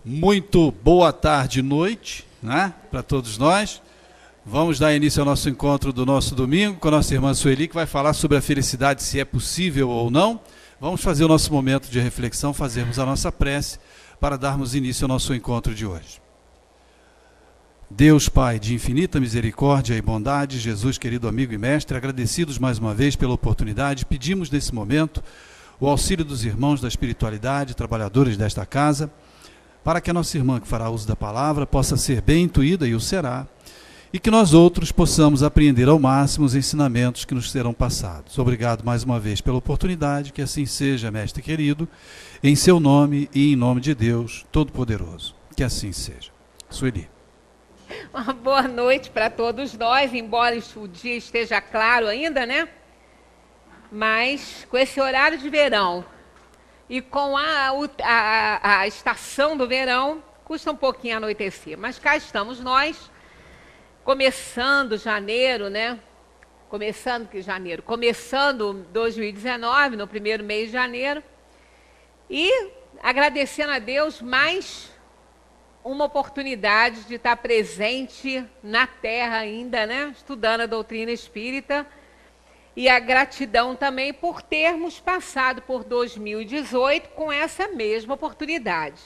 Muito boa tarde e noite, né, para todos nós. Vamos dar início ao nosso encontro do nosso domingo com a nossa irmã Sueli, que vai falar sobre a felicidade, se é possível ou não. Vamos fazer o nosso momento de reflexão, fazermos a nossa prece para darmos início ao nosso encontro de hoje. Deus Pai de infinita misericórdia e bondade, Jesus querido amigo e mestre, agradecidos mais uma vez pela oportunidade, pedimos nesse momento o auxílio dos irmãos da espiritualidade, trabalhadores desta casa, para que a nossa irmã que fará uso da palavra possa ser bem intuída, e o será, e que nós outros possamos apreender ao máximo os ensinamentos que nos serão passados. Obrigado mais uma vez pela oportunidade, que assim seja, mestre querido, em seu nome e em nome de Deus Todo-Poderoso. Que assim seja. Sueli. Uma boa noite para todos nós, embora o dia esteja claro ainda, né? Mas com esse horário de verão e com a estação do verão, custa um pouquinho anoitecer. Mas cá estamos nós, começando janeiro, né? Começando 2019, no primeiro mês de janeiro. E agradecendo a Deus mais uma oportunidade de estar presente na Terra ainda, né? Estudando a doutrina espírita. E a gratidão também por termos passado por 2018 com essa mesma oportunidade.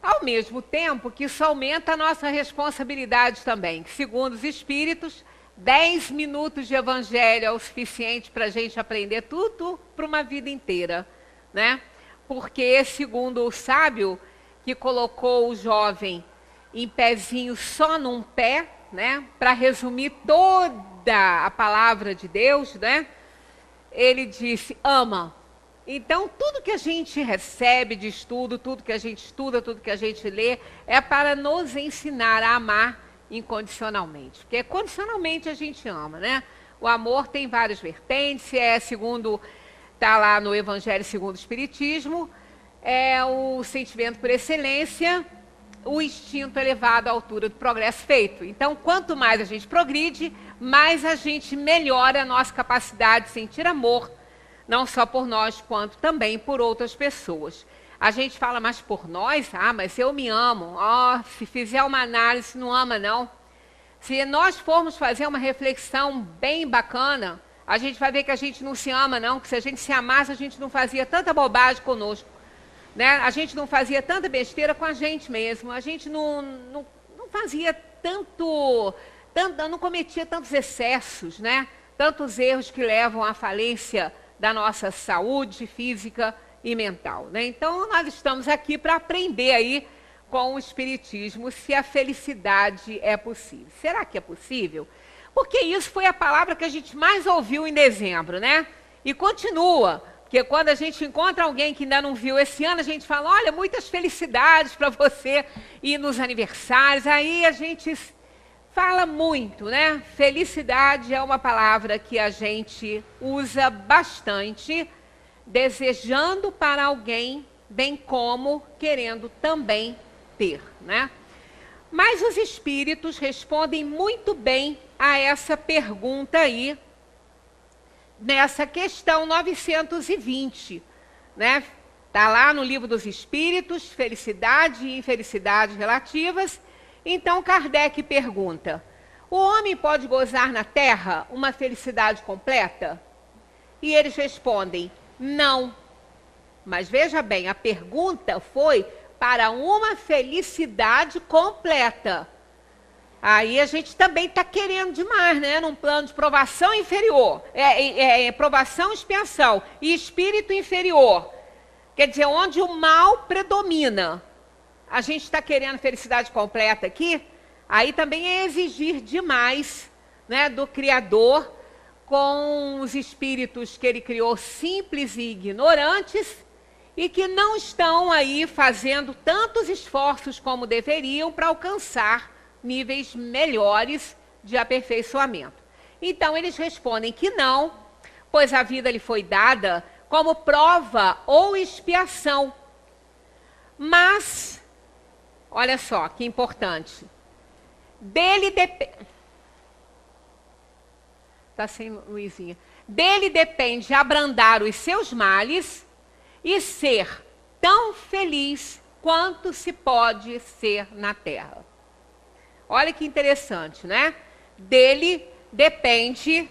Ao mesmo tempo que isso aumenta a nossa responsabilidade também, que segundo os espíritos, 10 minutos de evangelho é o suficiente para a gente aprender tudo para uma vida inteira, né? Porque segundo o sábio que colocou o jovem em pezinho só num pé, né? Para resumir toda a palavra de Deus, né? Ele disse, ama. Então, tudo que a gente recebe de estudo, tudo que a gente estuda, tudo que a gente lê, é para nos ensinar a amar incondicionalmente. Porque condicionalmente a gente ama, né? O amor tem várias vertentes, está lá no Evangelho segundo o Espiritismo, é o sentimento por excelência, o instinto elevado à altura do progresso feito. Então, quanto mais a gente progride, mais a gente melhora a nossa capacidade de sentir amor, não só por nós, quanto também por outras pessoas. A gente fala, mas por nós? Ah, mas eu me amo. Se fizer uma análise, não ama, não. Se nós formos fazer uma reflexão bem bacana, a gente vai ver que a gente não se ama, não, que se a gente se amasse, a gente não fazia tanta bobagem conosco. Né? A gente não fazia tanta besteira com a gente mesmo, a gente não fazia não cometia tantos excessos, né? Tantos erros que levam à falência da nossa saúde física e mental. Né? Então, nós estamos aqui para aprender aí com o Espiritismo se a felicidade é possível. Será que é possível? Porque isso foi a palavra que a gente mais ouviu em dezembro, né? E continua. Porque quando a gente encontra alguém que ainda não viu esse ano, a gente fala, olha, muitas felicidades para você ir nos aniversários. Aí a gente fala muito, né? Felicidade é uma palavra que a gente usa bastante, desejando para alguém, bem como querendo também ter, né? Mas os espíritos respondem muito bem a essa pergunta aí, nessa questão 920, né? Está lá no Livro dos Espíritos, felicidade e infelicidade relativas. Então Kardec pergunta, o homem pode gozar na Terra uma felicidade completa? E eles respondem, não. Mas veja bem, a pergunta foi para uma felicidade completa. Aí a gente também está querendo demais, né? Num plano de provação inferior, provação e expiação, e espírito inferior. Quer dizer, onde o mal predomina. A gente está querendo felicidade completa aqui, aí também é exigir demais, né, do Criador, com os espíritos que ele criou simples e ignorantes, e que não estão aí fazendo tantos esforços como deveriam para alcançar níveis melhores de aperfeiçoamento. Então, eles respondem que não, pois a vida lhe foi dada como prova ou expiação. Mas, olha só que importante, dele depende... Está sem luzinha. Dele depende abrandar os seus males e ser tão feliz quanto se pode ser na terra. Olha que interessante, né? Dele depende...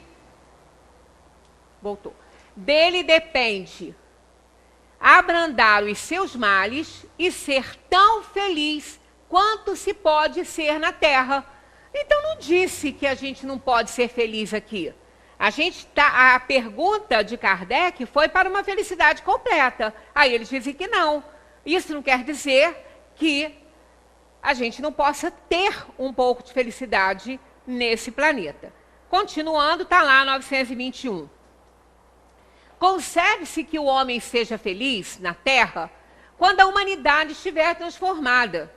Voltou. Dele depende abrandar os seus males e ser tão feliz quanto se pode ser na terra. Então não disse que a gente não pode ser feliz aqui. A pergunta de Kardec foi para uma felicidade completa. Aí eles dizem que não. Isso não quer dizer que a gente não possa ter um pouco de felicidade nesse planeta. Continuando, está lá 921. Concebe-se que o homem seja feliz na Terra quando a humanidade estiver transformada.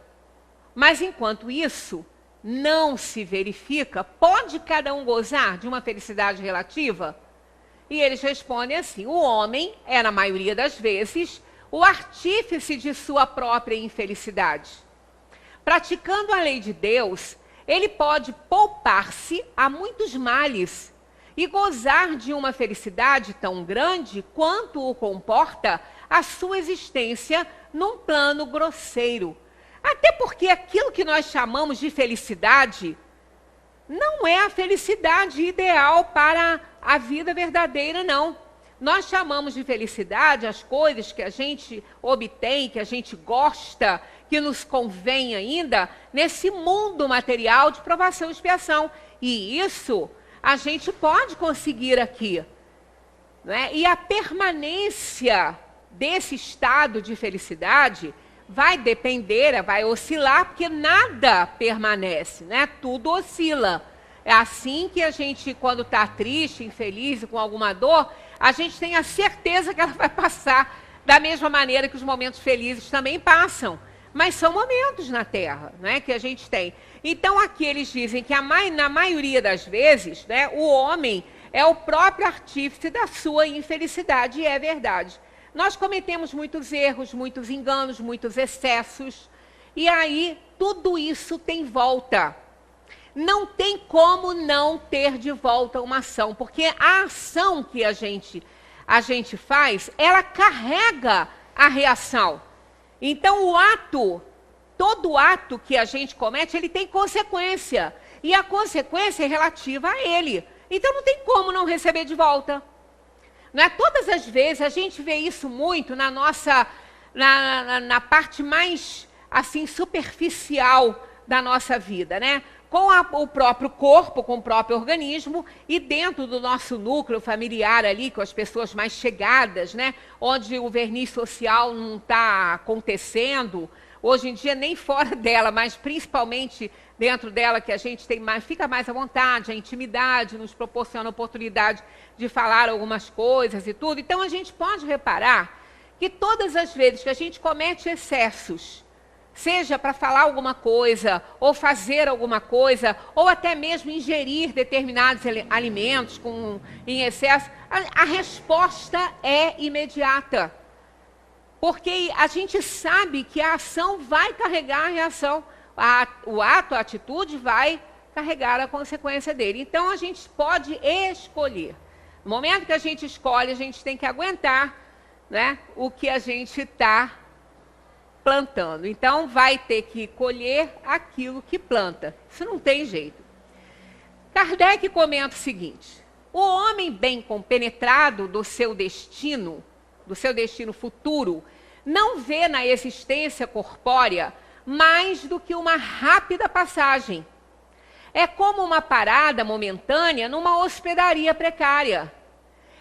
Mas enquanto isso não se verifica, pode cada um gozar de uma felicidade relativa? E eles respondem assim: o homem é, na maioria das vezes, o artífice de sua própria infelicidade. Praticando a lei de Deus, ele pode poupar-se a muitos males e gozar de uma felicidade tão grande quanto o comporta a sua existência num plano grosseiro. Até porque aquilo que nós chamamos de felicidade não é a felicidade ideal para a vida verdadeira, não. Nós chamamos de felicidade as coisas que a gente obtém, que a gente gosta, que nos convém ainda nesse mundo material de provação e expiação. E isso a gente pode conseguir aqui, né? E a permanência desse estado de felicidade vai depender, vai oscilar, porque nada permanece, né? Tudo oscila. É assim que a gente, quando está triste, infeliz, com alguma dor, a gente tem a certeza que ela vai passar da mesma maneira que os momentos felizes também passam. Mas são momentos na Terra, né, que a gente tem. Então aqui eles dizem que na maioria das vezes, né, o homem é o próprio artífice da sua infelicidade, e é verdade. Nós cometemos muitos erros, muitos enganos, muitos excessos, e aí tudo isso tem volta. Não tem como não ter de volta uma ação, porque a ação que a gente faz, ela carrega a reação. Então todo ato que a gente comete, ele tem consequência, e a consequência é relativa a ele. Então não tem como não receber de volta. Não é? Todas as vezes a gente vê isso muito na parte mais assim superficial da nossa vida, né? Com o próprio corpo, com o próprio organismo, e dentro do nosso núcleo familiar ali, com as pessoas mais chegadas, né? Onde o verniz social não está acontecendo, hoje em dia nem fora dela, mas principalmente dentro dela, que a gente fica mais à vontade, a intimidade nos proporciona a oportunidade de falar algumas coisas e tudo. Então a gente pode reparar que todas as vezes que a gente comete excessos, seja para falar alguma coisa, ou fazer alguma coisa, ou até mesmo ingerir determinados alimentos em excesso, a resposta é imediata. Porque a gente sabe que a ação vai carregar a reação. O ato, a atitude vai carregar a consequência dele. Então a gente pode escolher. No momento que a gente escolhe, a gente tem que aguentar, né, o que a gente está plantando. Então, vai ter que colher aquilo que planta. Isso não tem jeito. Kardec comenta o seguinte: o homem bem compenetrado do seu destino futuro, não vê na existência corpórea mais do que uma rápida passagem. É como uma parada momentânea numa hospedaria precária.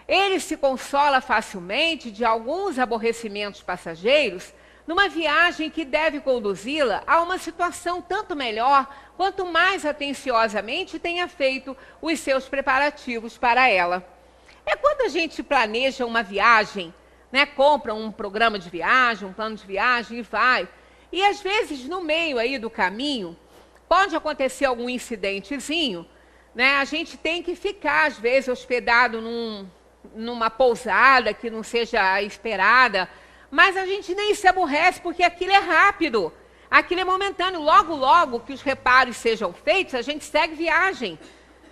Ele se consola facilmente de alguns aborrecimentos passageiros numa viagem que deve conduzi-la a uma situação tanto melhor quanto mais atenciosamente tenha feito os seus preparativos para ela. É quando a gente planeja uma viagem, né, compra um programa de viagem, um plano de viagem e vai. E às vezes no meio aí do caminho pode acontecer algum incidentezinho, né? A gente tem que ficar às vezes hospedado numa pousada que não seja esperada. Mas a gente nem se aborrece, porque aquilo é rápido, aquilo é momentâneo. Logo, logo que os reparos sejam feitos, a gente segue viagem.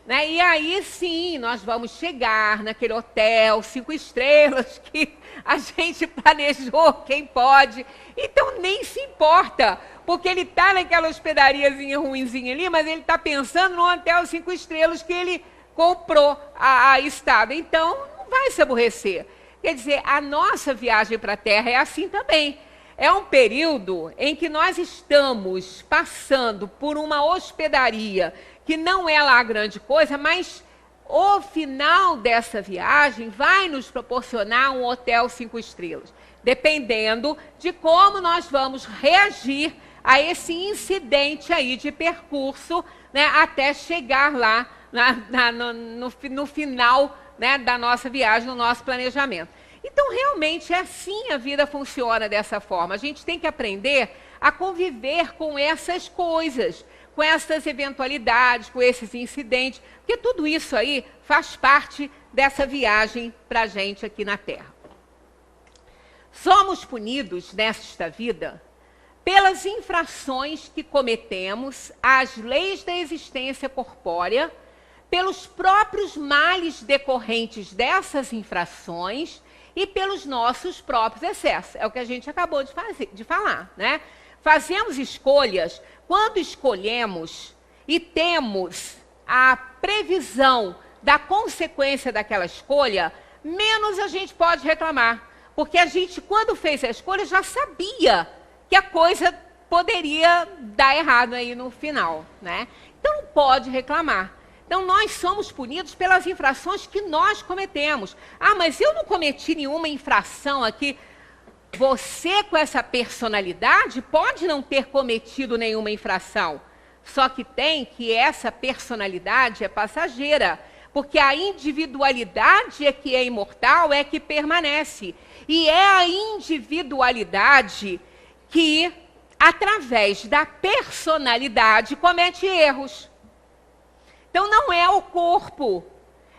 Né? E aí sim, nós vamos chegar naquele hotel 5 estrelas que a gente planejou, quem pode. Então nem se importa, porque ele está naquela hospedariazinha ruinzinha ali, mas ele está pensando no hotel 5 estrelas que ele comprou a estada. Então não vai se aborrecer. Quer dizer, a nossa viagem para a Terra é assim também. É um período em que nós estamos passando por uma hospedaria que não é lá grande coisa, mas o final dessa viagem vai nos proporcionar um hotel 5 estrelas, dependendo de como nós vamos reagir a esse incidente aí de percurso, né, até chegar lá no final, né, da nossa viagem, no nosso planejamento. Então, realmente, é assim a vida funciona dessa forma. A gente tem que aprender a conviver com essas coisas, com essas eventualidades, com esses incidentes, porque tudo isso aí faz parte dessa viagem para a gente aqui na Terra. Somos punidos nesta vida pelas infrações que cometemos às leis da existência corpórea, pelos próprios males decorrentes dessas infrações e pelos nossos próprios excessos. É o que a gente acabou de falar, né? Fazemos escolhas, quando escolhemos e temos a previsão da consequência daquela escolha, menos a gente pode reclamar. Porque a gente, quando fez a escolha, já sabia que a coisa poderia dar errado aí no final, né? Então não pode reclamar. Então, nós somos punidos pelas infrações que nós cometemos. Ah, mas eu não cometi nenhuma infração aqui. Você, com essa personalidade, pode não ter cometido nenhuma infração. Só que tem que essa personalidade é passageira. Porque a individualidade é que é imortal, é que permanece. E é a individualidade que, através da personalidade, comete erros. Então, não é o corpo,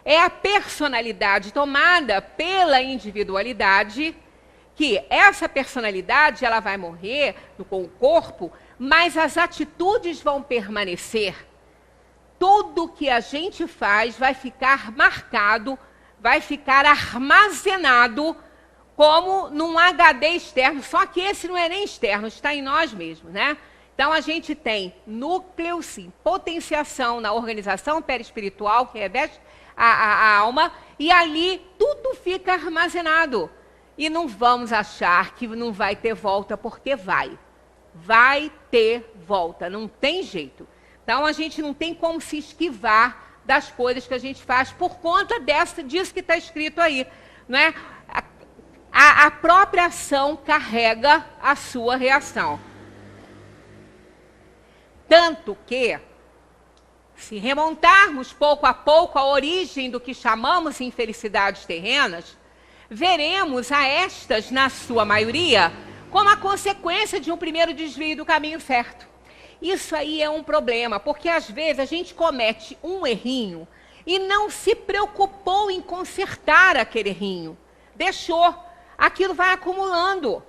é a personalidade tomada pela individualidade, que essa personalidade ela vai morrer com o corpo, mas as atitudes vão permanecer. Tudo que a gente faz vai ficar marcado, vai ficar armazenado como num HD externo, só que esse não é nem externo, está em nós mesmos, né? Então, a gente tem núcleo, sim, potenciação na organização perispiritual, que reveste a alma, e ali tudo fica armazenado. E não vamos achar que não vai ter volta, porque vai. Vai ter volta, não tem jeito. Então, a gente não tem como se esquivar das coisas que a gente faz por conta disso que está escrito aí, não é? A própria ação carrega a sua reação. Tanto que, se remontarmos pouco a pouco a origem do que chamamos de infelicidades terrenas, veremos a estas, na sua maioria, como a consequência de um primeiro desvio do caminho certo. Isso aí é um problema, porque às vezes a gente comete um errinho e não se preocupou em consertar aquele errinho. Deixou. Aquilo vai acumulando.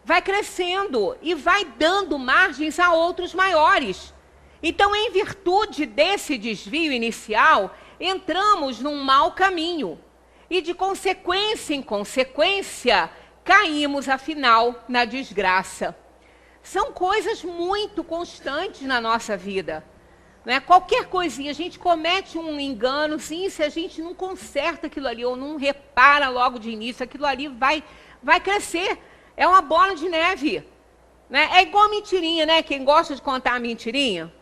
Vai crescendo e vai dando margens a outros maiores. Então, em virtude desse desvio inicial, entramos num mau caminho. E de consequência em consequência, caímos, afinal, na desgraça. São coisas muito constantes na nossa vida. Né? Qualquer coisinha, a gente comete um engano, sim, se a gente não conserta aquilo ali, ou não repara logo de início, aquilo ali vai crescer. É uma bola de neve. Né? É igual a mentirinha, né? Quem gosta de contar a mentirinha,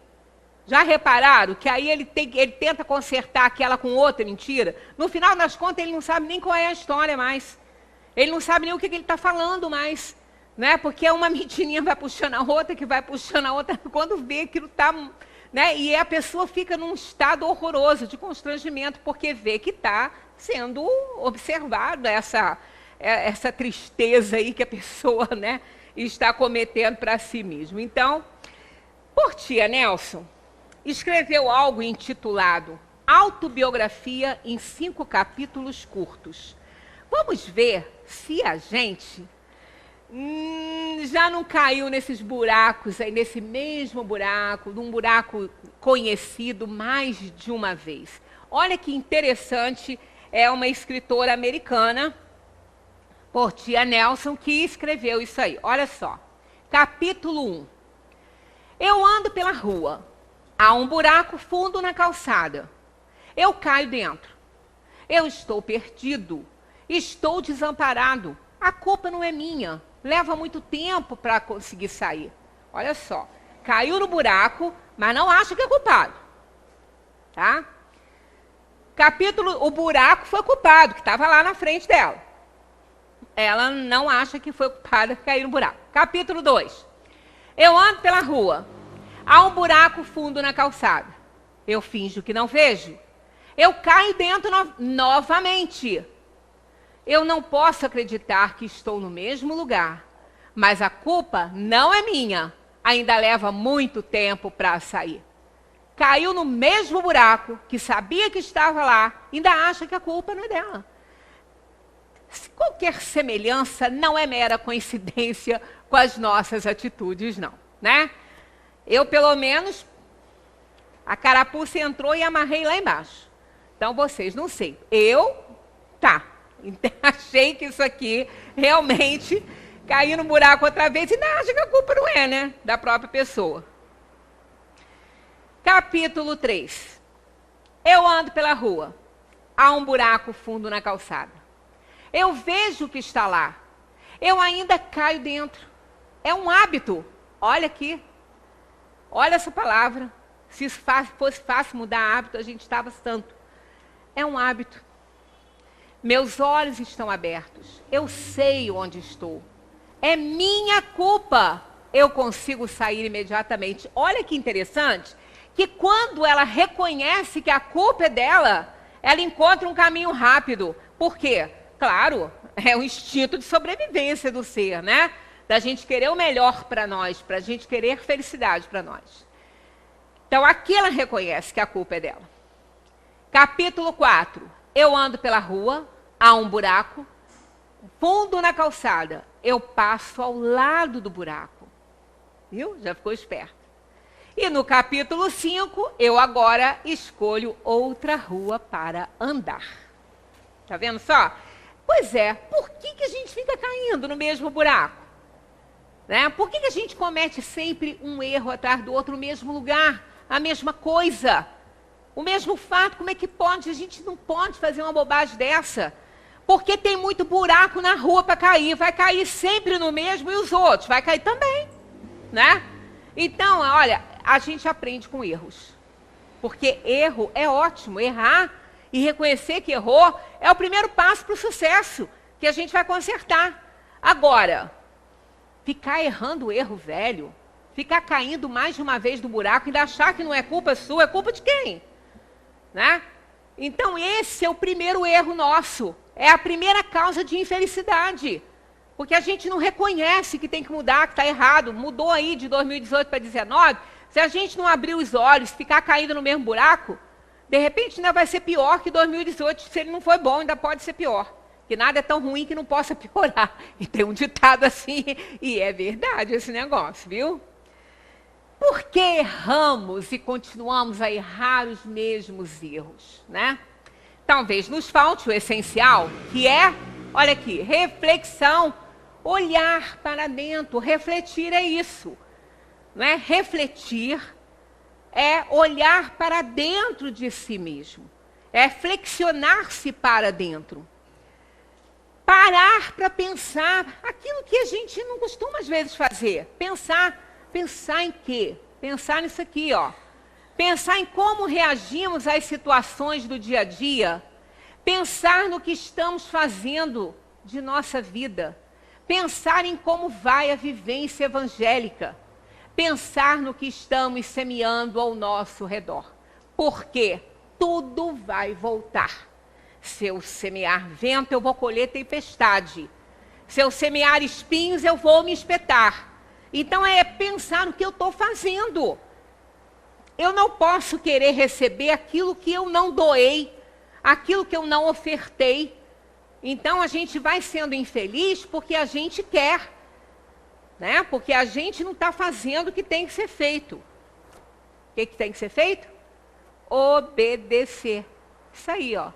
já repararam que aí ele tenta consertar aquela com outra mentira? No final das contas, ele não sabe nem qual é a história mais. Ele não sabe nem o que ele está falando mais. Né? Porque uma mentirinha vai puxando a outra, que vai puxando a outra, quando vê aquilo está... Né? E a pessoa fica num estado horroroso de constrangimento, porque vê que está sendo observada essa tristeza aí que a pessoa, né, está cometendo para si mesmo. Então, Portia Nelson escreveu algo intitulado Autobiografia em 5 capítulos curtos. Vamos ver se a gente já não caiu nesses buracos aí, nesse mesmo buraco, num buraco conhecido mais de uma vez. Olha que interessante, é uma escritora americana, Portia Nelson, que escreveu isso aí. Olha só, capítulo 1. Eu ando pela rua, há um buraco fundo na calçada. Eu caio dentro. Eu estou perdido, estou desamparado. A culpa não é minha. Leva muito tempo para conseguir sair. Olha só, caiu no buraco, mas não acha que é culpado. Tá? O buraco foi culpado, que estava lá na frente dela. Ela não acha que foi culpada de cair no buraco. Capítulo 2. Eu ando pela rua. Há um buraco fundo na calçada. Eu finjo que não vejo. Eu caio dentro novamente. Eu não posso acreditar que estou no mesmo lugar. Mas a culpa não é minha. Ainda leva muito tempo para sair. Caiu no mesmo buraco, que sabia que estava lá, ainda acha que a culpa não é dela. Qualquer semelhança não é mera coincidência com as nossas atitudes, não, né? Eu, pelo menos, a carapuça entrou e amarrei lá embaixo. Então, vocês, não sei. Achei que isso aqui realmente caiu no buraco outra vez e ainda acha que a culpa não é, né? Da própria pessoa. Capítulo 3. Eu ando pela rua. Há um buraco fundo na calçada. Eu vejo o que está lá. Eu ainda caio dentro. É um hábito. Olha aqui. Olha essa palavra. Se fosse fácil mudar hábito, a gente estava santo. É um hábito. Meus olhos estão abertos. Eu sei onde estou. É minha culpa. Eu consigo sair imediatamente. Olha que interessante, que quando ela reconhece que a culpa é dela, ela encontra um caminho rápido. Por quê? Claro, é o instinto de sobrevivência do ser, né? Da gente querer o melhor para nós, para a gente querer felicidade para nós. Então, aqui ela reconhece que a culpa é dela. Capítulo 4. Eu ando pela rua, há um buraco, fundo na calçada. Eu passo ao lado do buraco. Viu? Já ficou esperto. E no capítulo 5, eu agora escolho outra rua para andar. Tá vendo só? Pois é, por que a gente fica caindo no mesmo buraco? Né? Por que a gente comete sempre um erro atrás do outro no mesmo lugar? A mesma coisa. O mesmo fato, como é que pode? A gente não pode fazer uma bobagem dessa. Porque tem muito buraco na rua para cair. Vai cair sempre no mesmo e os outros. Vai cair também. Né? Então, olha, a gente aprende com erros. Porque erro é ótimo. Errar e reconhecer que errou é o primeiro passo para o sucesso, que a gente vai consertar. Agora, ficar errando o erro velho, ficar caindo mais de uma vez do buraco e ainda achar que não é culpa sua, é culpa de quem? Né? Então, esse é o primeiro erro nosso. É a primeira causa de infelicidade. Porque a gente não reconhece que tem que mudar, que está errado. Mudou aí de 2018 para 2019. Se a gente não abrir os olhos, ficar caindo no mesmo buraco, de repente ainda vai ser pior que 2018. Se ele não foi bom, ainda pode ser pior. Que nada é tão ruim que não possa piorar. E tem um ditado assim, e é verdade esse negócio, viu? Por que erramos e continuamos a errar os mesmos erros, né? Talvez nos falte o essencial, que é, olha aqui, reflexão, olhar para dentro, refletir é isso, né? Refletir é olhar para dentro de si mesmo, é flexionar-se para dentro. Parar para pensar aquilo que a gente não costuma às vezes fazer. Pensar em quê? Pensar nisso aqui, ó. Pensar em como reagimos às situações do dia a dia. Pensar no que estamos fazendo de nossa vida. Pensar em como vai a vivência evangélica. Pensar no que estamos semeando ao nosso redor. Porque tudo vai voltar. Se eu semear vento, eu vou colher tempestade. Se eu semear espinhos, eu vou me espetar. Então é pensar no que eu estou fazendo. Eu não posso querer receber aquilo que eu não doei, aquilo que eu não ofertei. Então a gente vai sendo infeliz porque a gente quer. né? Porque a gente não está fazendo o que tem que ser feito. O que tem que ser feito? Obedecer. Isso aí, ó.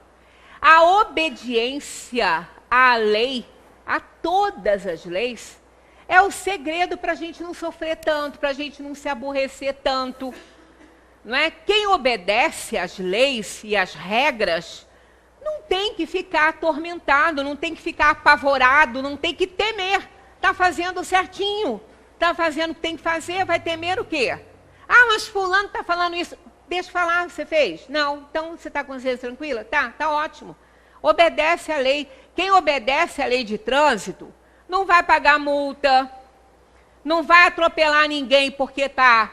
A obediência à lei, a todas as leis, é o segredo para a gente não sofrer tanto, para a gente não se aborrecer tanto. Não é? Quem obedece às leis e às regras não tem que ficar atormentado, não tem que ficar apavorado, não tem que temer. Está fazendo certinho, está fazendo o que tem que fazer, vai temer o quê? Ah, mas fulano está falando isso. Deixa eu falar, você fez? Não, então você está com a consciência tranquila? Tá ótimo. Obedece à lei. Quem obedece à lei de trânsito não vai pagar multa, não vai atropelar ninguém porque está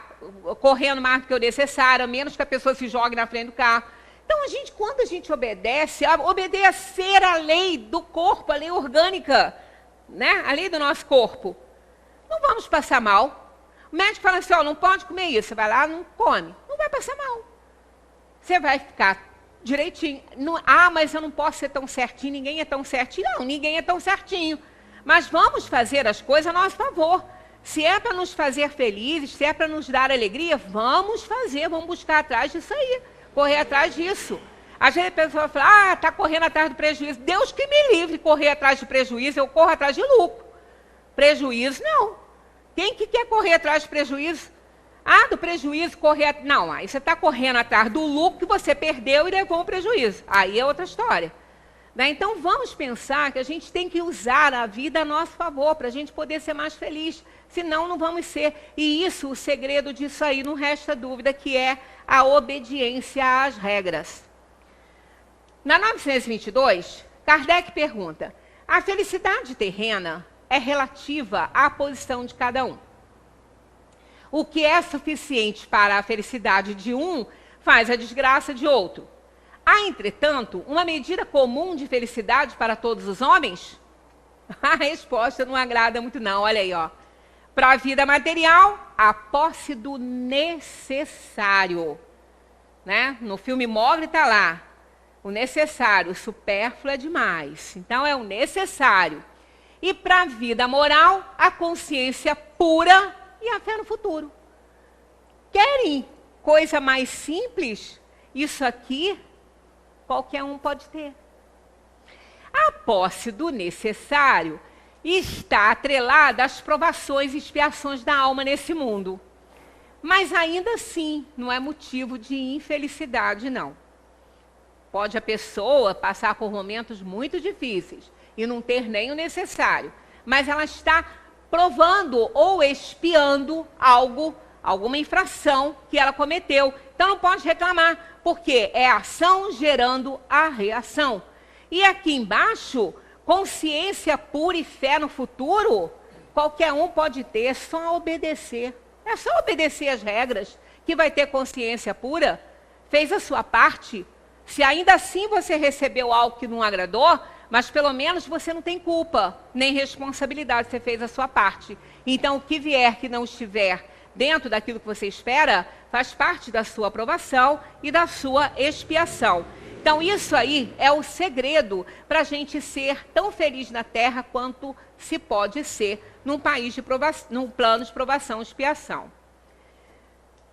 correndo mais do que o necessário, a menos que a pessoa se jogue na frente do carro. Então, quando a gente obedece, obedecer à lei do corpo, a lei orgânica, né? A lei do nosso corpo, não vamos passar mal. O médico fala assim, ó, não pode comer isso. Você vai lá, não come. Não vai passar mal. Você vai ficar direitinho. Não, mas eu não posso ser tão certinho, ninguém é tão certinho. Não, ninguém é tão certinho. Mas vamos fazer as coisas a nosso favor. Se é para nos fazer felizes, se é para nos dar alegria, vamos fazer, vamos buscar atrás disso aí. Correr atrás disso. Às vezes a pessoa fala, está correndo atrás do prejuízo. Deus que me livre de correr atrás de prejuízo, eu corro atrás de lucro. Prejuízo, não. Quem que quer correr atrás de prejuízo? Do prejuízo, correr... Não, aí você está correndo atrás do lucro que você perdeu e levou um prejuízo. Aí é outra história. Né? Então, vamos pensar que a gente tem que usar a vida a nosso favor, para a gente poder ser mais feliz. Senão, não vamos ser. E isso, o segredo disso aí, não resta dúvida, que é a obediência às regras. Na 922, Kardec pergunta, a felicidade terrena é relativa à posição de cada um. O que é suficiente para a felicidade de um faz a desgraça de outro. Há, entretanto, uma medida comum de felicidade para todos os homens? A resposta não agrada muito não, olha aí, ó. Para a vida material, a posse do necessário. Né? No filme Mogli está lá, o necessário, o supérfluo é demais. Então é o necessário. E para a vida moral, a consciência pura e a fé no futuro. Querem coisa mais simples? Isso aqui, qualquer um pode ter. A posse do necessário está atrelada às provações e expiações da alma nesse mundo. Mas ainda assim, não é motivo de infelicidade, não. Pode a pessoa passar por momentos muito difíceis e não ter nem o necessário, mas ela está provando ou expiando alguma infração que ela cometeu. Então não pode reclamar, porque é a ação gerando a reação. E aqui embaixo, consciência pura e fé no futuro, qualquer um pode ter, é só obedecer. É só obedecer as regras, que vai ter consciência pura, fez a sua parte. Se ainda assim você recebeu algo que não agradou, mas pelo menos você não tem culpa, nem responsabilidade, você fez a sua parte. Então, o que vier que não estiver dentro daquilo que você espera, faz parte da sua aprovação e da sua expiação. Então, isso aí é o segredo para a gente ser tão feliz na Terra quanto se pode ser num país de num plano de provação e expiação.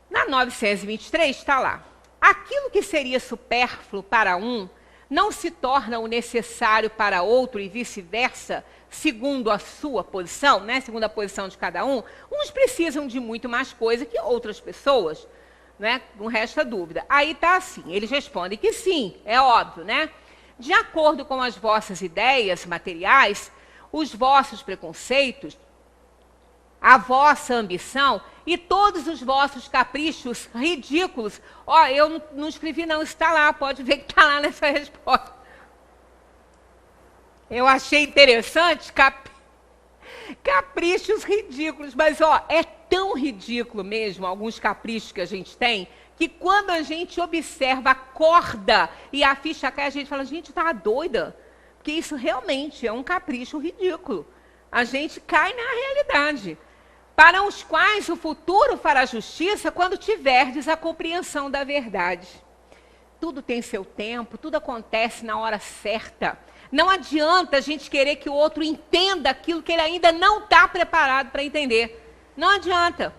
Na 923 está lá. Aquilo que seria supérfluo para um não se torna o necessário para outro e vice-versa, segundo a sua posição, né? Segundo a posição de cada um. Uns precisam de muito mais coisa que outras pessoas, né? Não resta dúvida. Aí está assim, eles respondem que sim, é óbvio, né? De acordo com as vossas ideias materiais, os vossos preconceitos, a vossa ambição e todos os vossos caprichos ridículos. Ó, eu não escrevi não, está lá, pode ver que está lá nessa resposta. Eu achei interessante, caprichos ridículos, mas ó, é tão ridículo mesmo, alguns caprichos que a gente tem, que quando a gente observa, acorda e a ficha cai, a gente fala, gente, tá doida? Porque isso realmente é um capricho ridículo. A gente cai na realidade. Para os quais o futuro fará justiça quando tiverdes a compreensão da verdade. Tudo tem seu tempo, tudo acontece na hora certa. Não adianta a gente querer que o outro entenda aquilo que ele ainda não está preparado para entender. Não adianta.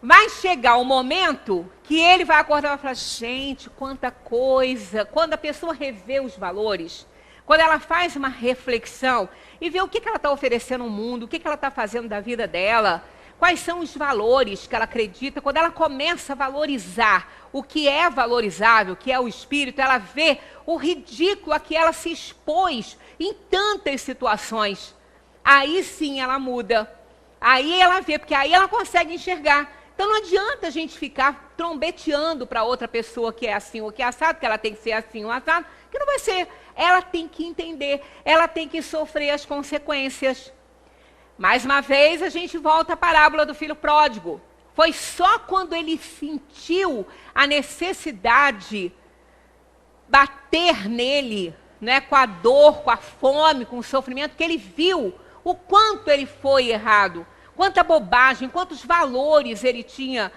Vai chegar o momento que ele vai acordar e vai falar, gente, quanta coisa. Quando a pessoa revê os valores, quando ela faz uma reflexão e vê o que ela está oferecendo ao mundo, o que ela está fazendo da vida dela, quais são os valores que ela acredita, quando ela começa a valorizar o que é valorizável, que é o espírito, ela vê o ridículo a que ela se expôs em tantas situações. Aí sim ela muda. Aí ela vê, porque aí ela consegue enxergar. Então não adianta a gente ficar trombeteando para outra pessoa que é assim ou que é assado, que ela tem que ser assim ou assado, que não vai ser. Ela tem que entender, ela tem que sofrer as consequências. Mais uma vez a gente volta à parábola do filho pródigo. Foi só quando ele sentiu a necessidade bater nele, né, com a dor, com a fome, com o sofrimento, que ele viu o quanto ele foi errado, quanta bobagem, quantos valores ele tinha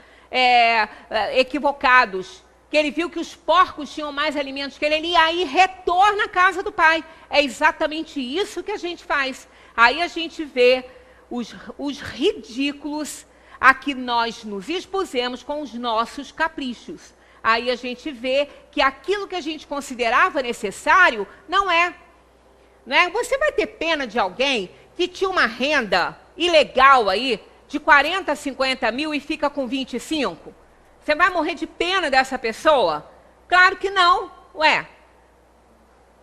equivocados, que ele viu que os porcos tinham mais alimentos que ele, e aí retorna à casa do pai. É exatamente isso que a gente faz. Aí a gente vê os ridículos a que nós nos expusemos com os nossos caprichos. Aí a gente vê que aquilo que a gente considerava necessário não é. Né? Você vai ter pena de alguém que tinha uma renda ilegal aí de 40, 50 mil e fica com 25? Você vai morrer de pena dessa pessoa? Claro que não. Ué,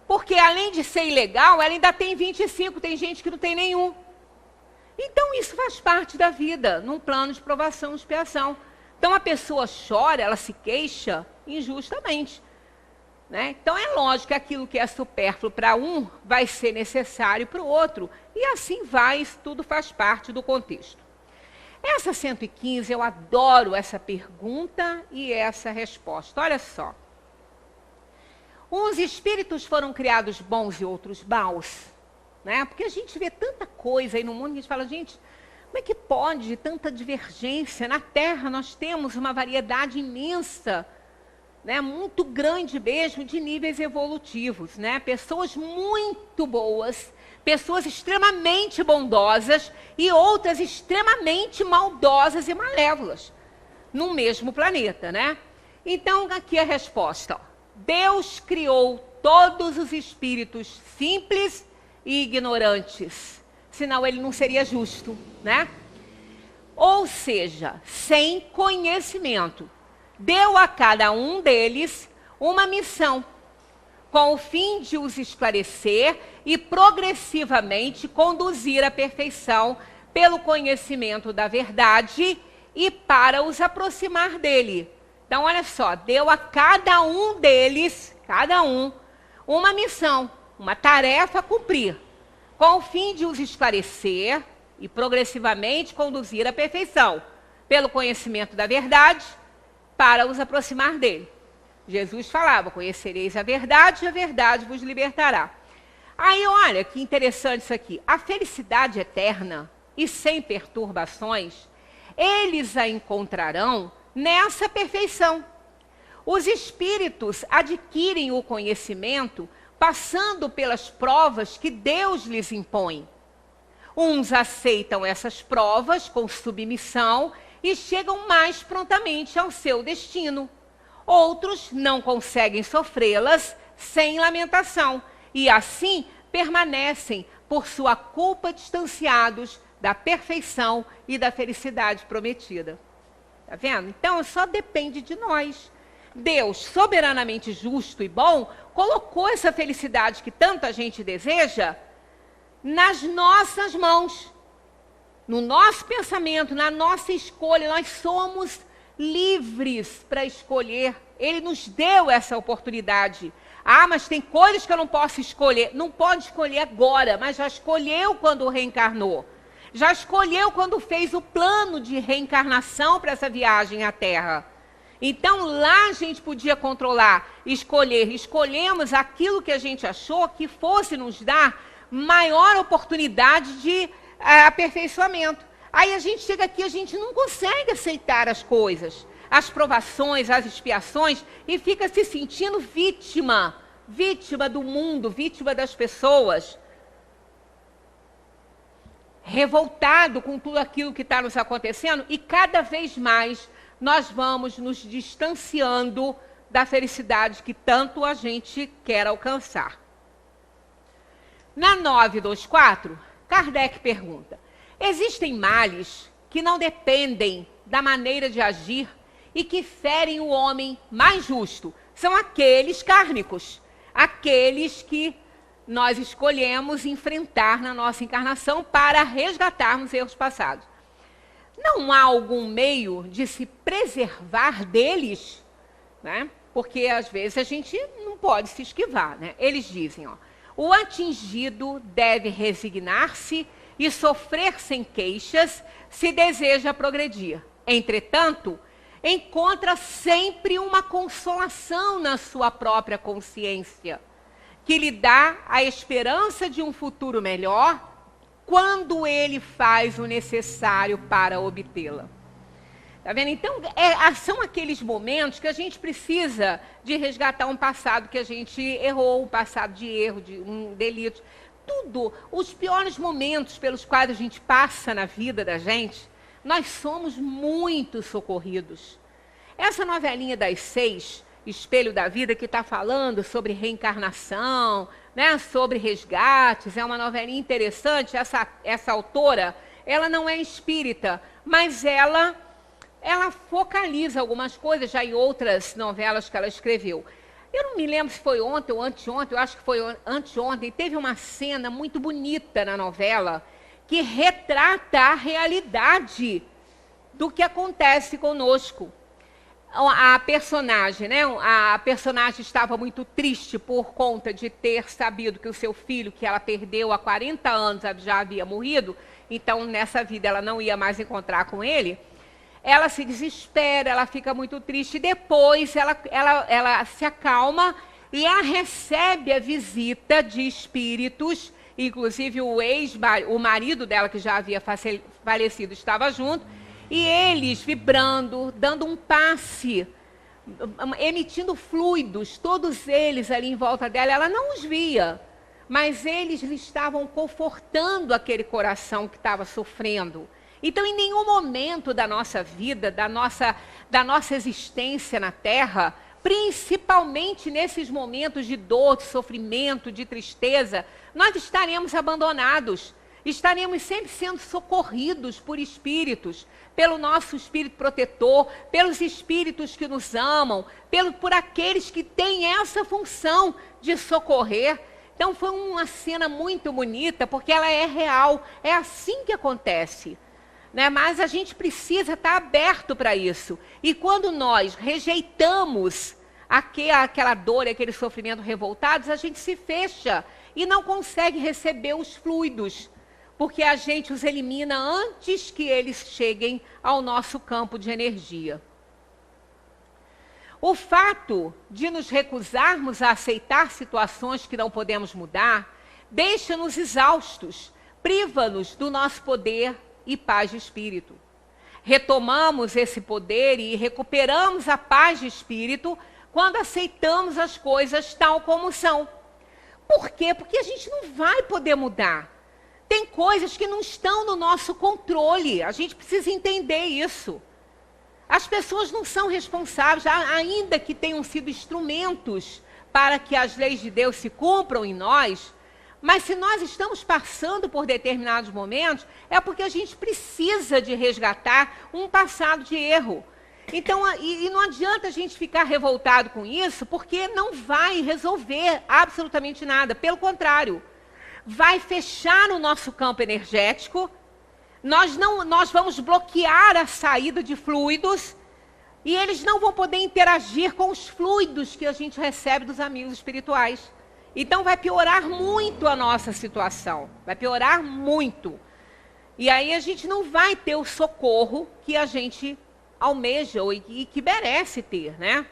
porque além de ser ilegal, ela ainda tem 25, tem gente que não tem nenhum. Então isso faz parte da vida, num plano de provação e expiação. Então a pessoa chora, ela se queixa injustamente. Né? Então é lógico que aquilo que é supérfluo para um vai ser necessário para o outro. E assim vai, isso tudo faz parte do contexto. Essa 115, eu adoro essa pergunta e essa resposta. Olha só. Uns espíritos foram criados bons e outros maus. Né? Porque a gente vê tanta coisa aí no mundo que a gente fala, gente, como é que pode tanta divergência? Na Terra nós temos uma variedade imensa, né, muito grande mesmo, de níveis evolutivos. Né? Pessoas muito boas, pessoas extremamente bondosas e outras extremamente maldosas e malévolas no mesmo planeta. Né? Então, aqui a resposta. Ó. Deus criou todos os espíritos simples e ignorantes, senão ele não seria justo, né? Ou seja, sem conhecimento. Deu a cada um deles uma missão, com o fim de os esclarecer e progressivamente conduzir à perfeição pelo conhecimento da verdade e para os aproximar dele. Então, olha só, deu a cada um deles, uma missão, uma tarefa a cumprir, com o fim de os esclarecer e progressivamente conduzir à perfeição, pelo conhecimento da verdade, para os aproximar dele. Jesus falava, conhecereis a verdade vos libertará. Aí, olha que interessante isso aqui. A felicidade eterna e sem perturbações, eles a encontrarão nessa perfeição. Os espíritos adquirem o conhecimento passando pelas provas que Deus lhes impõe. Uns aceitam essas provas com submissão e chegam mais prontamente ao seu destino. Outros não conseguem sofrê-las sem lamentação e assim permanecem por sua culpa distanciados da perfeição e da felicidade prometida. Tá vendo? Então só depende de nós. Deus, soberanamente justo e bom, colocou essa felicidade que tanta gente deseja nas nossas mãos, no nosso pensamento, na nossa escolha. Nós somos livres para escolher. Ele nos deu essa oportunidade. Ah, mas tem coisas que eu não posso escolher. Não pode escolher agora, mas já escolheu quando reencarnou. Já escolheu quando fez o plano de reencarnação para essa viagem à Terra. Então, lá a gente podia controlar, escolher. Escolhemos aquilo que a gente achou que fosse nos dar maior oportunidade de aperfeiçoamento. Aí a gente chega aqui, a gente não consegue aceitar as coisas, as provações, as expiações, e fica se sentindo vítima vítima do mundo, vítima das pessoas, revoltado com tudo aquilo que está nos acontecendo, e cada vez mais nós vamos nos distanciando da felicidade que tanto a gente quer alcançar. Na 924, Kardec pergunta: existem males que não dependem da maneira de agir e que ferem o homem mais justo? São aqueles kármicos, aqueles que nós escolhemos enfrentar na nossa encarnação para resgatarmos erros passados. Não há algum meio de se preservar deles, né? Porque às vezes a gente não pode se esquivar, né? Eles dizem, ó, o atingido deve resignar-se e sofrer sem queixas se deseja progredir. Entretanto, encontra sempre uma consolação na sua própria consciência, que lhe dá a esperança de um futuro melhor quando ele faz o necessário para obtê-la. Tá vendo? Então, são aqueles momentos que a gente precisa de resgatar um passado que a gente errou, um passado de erro, de um delito. Tudo, os piores momentos pelos quais a gente passa na vida da gente, nós somos muito socorridos. Essa novelinha das 6, Espelho da Vida, que está falando sobre reencarnação, né, sobre resgates, é uma novelinha interessante. Essa autora, ela não é espírita, mas ela focaliza algumas coisas já em outras novelas que ela escreveu. Eu não me lembro se foi ontem ou anteontem, eu acho que foi anteontem. Teve uma cena muito bonita na novela que retrata a realidade do que acontece conosco. A personagem, né? A personagem estava muito triste por conta de ter sabido que o seu filho, que ela perdeu há 40 anos, já havia morrido. Então, nessa vida, ela não ia mais encontrar com ele. Ela se desespera, ela fica muito triste. Depois, ela se acalma e ela recebe a visita de espíritos. Inclusive, o marido dela, que já havia falecido, estava junto. E eles vibrando, dando um passe, emitindo fluidos, todos eles ali em volta dela. Ela não os via, mas eles lhe estavam confortando aquele coração que estava sofrendo. Então, em nenhum momento da nossa vida, da nossa existência na Terra, principalmente nesses momentos de dor, de sofrimento, de tristeza, nós estaremos abandonados. Estaremos sempre sendo socorridos por espíritos, pelo nosso espírito protetor, pelos espíritos que nos amam, por aqueles que têm essa função de socorrer. Então foi uma cena muito bonita, porque ela é real, é assim que acontece, né? Mas a gente precisa estar aberto para isso. E quando nós rejeitamos aquela dor e aquele sofrimento revoltados, a gente se fecha e não consegue receber os fluidos, porque a gente os elimina antes que eles cheguem ao nosso campo de energia. O fato de nos recusarmos a aceitar situações que não podemos mudar, deixa-nos exaustos, priva-nos do nosso poder e paz de espírito. Retomamos esse poder e recuperamos a paz de espírito quando aceitamos as coisas tal como são. Por quê? Porque a gente não vai poder mudar. Tem coisas que não estão no nosso controle, a gente precisa entender isso. As pessoas não são responsáveis, ainda que tenham sido instrumentos para que as leis de Deus se cumpram em nós, mas se nós estamos passando por determinados momentos, é porque a gente precisa de resgatar um passado de erro. Então, e não adianta a gente ficar revoltado com isso, porque não vai resolver absolutamente nada, pelo contrário. Vai fechar o nosso campo energético, nós vamos bloquear a saída de fluidos e eles não vão poder interagir com os fluidos que a gente recebe dos amigos espirituais. Então vai piorar muito a nossa situação, vai piorar muito. E aí a gente não vai ter o socorro que a gente almeja e que merece ter, né?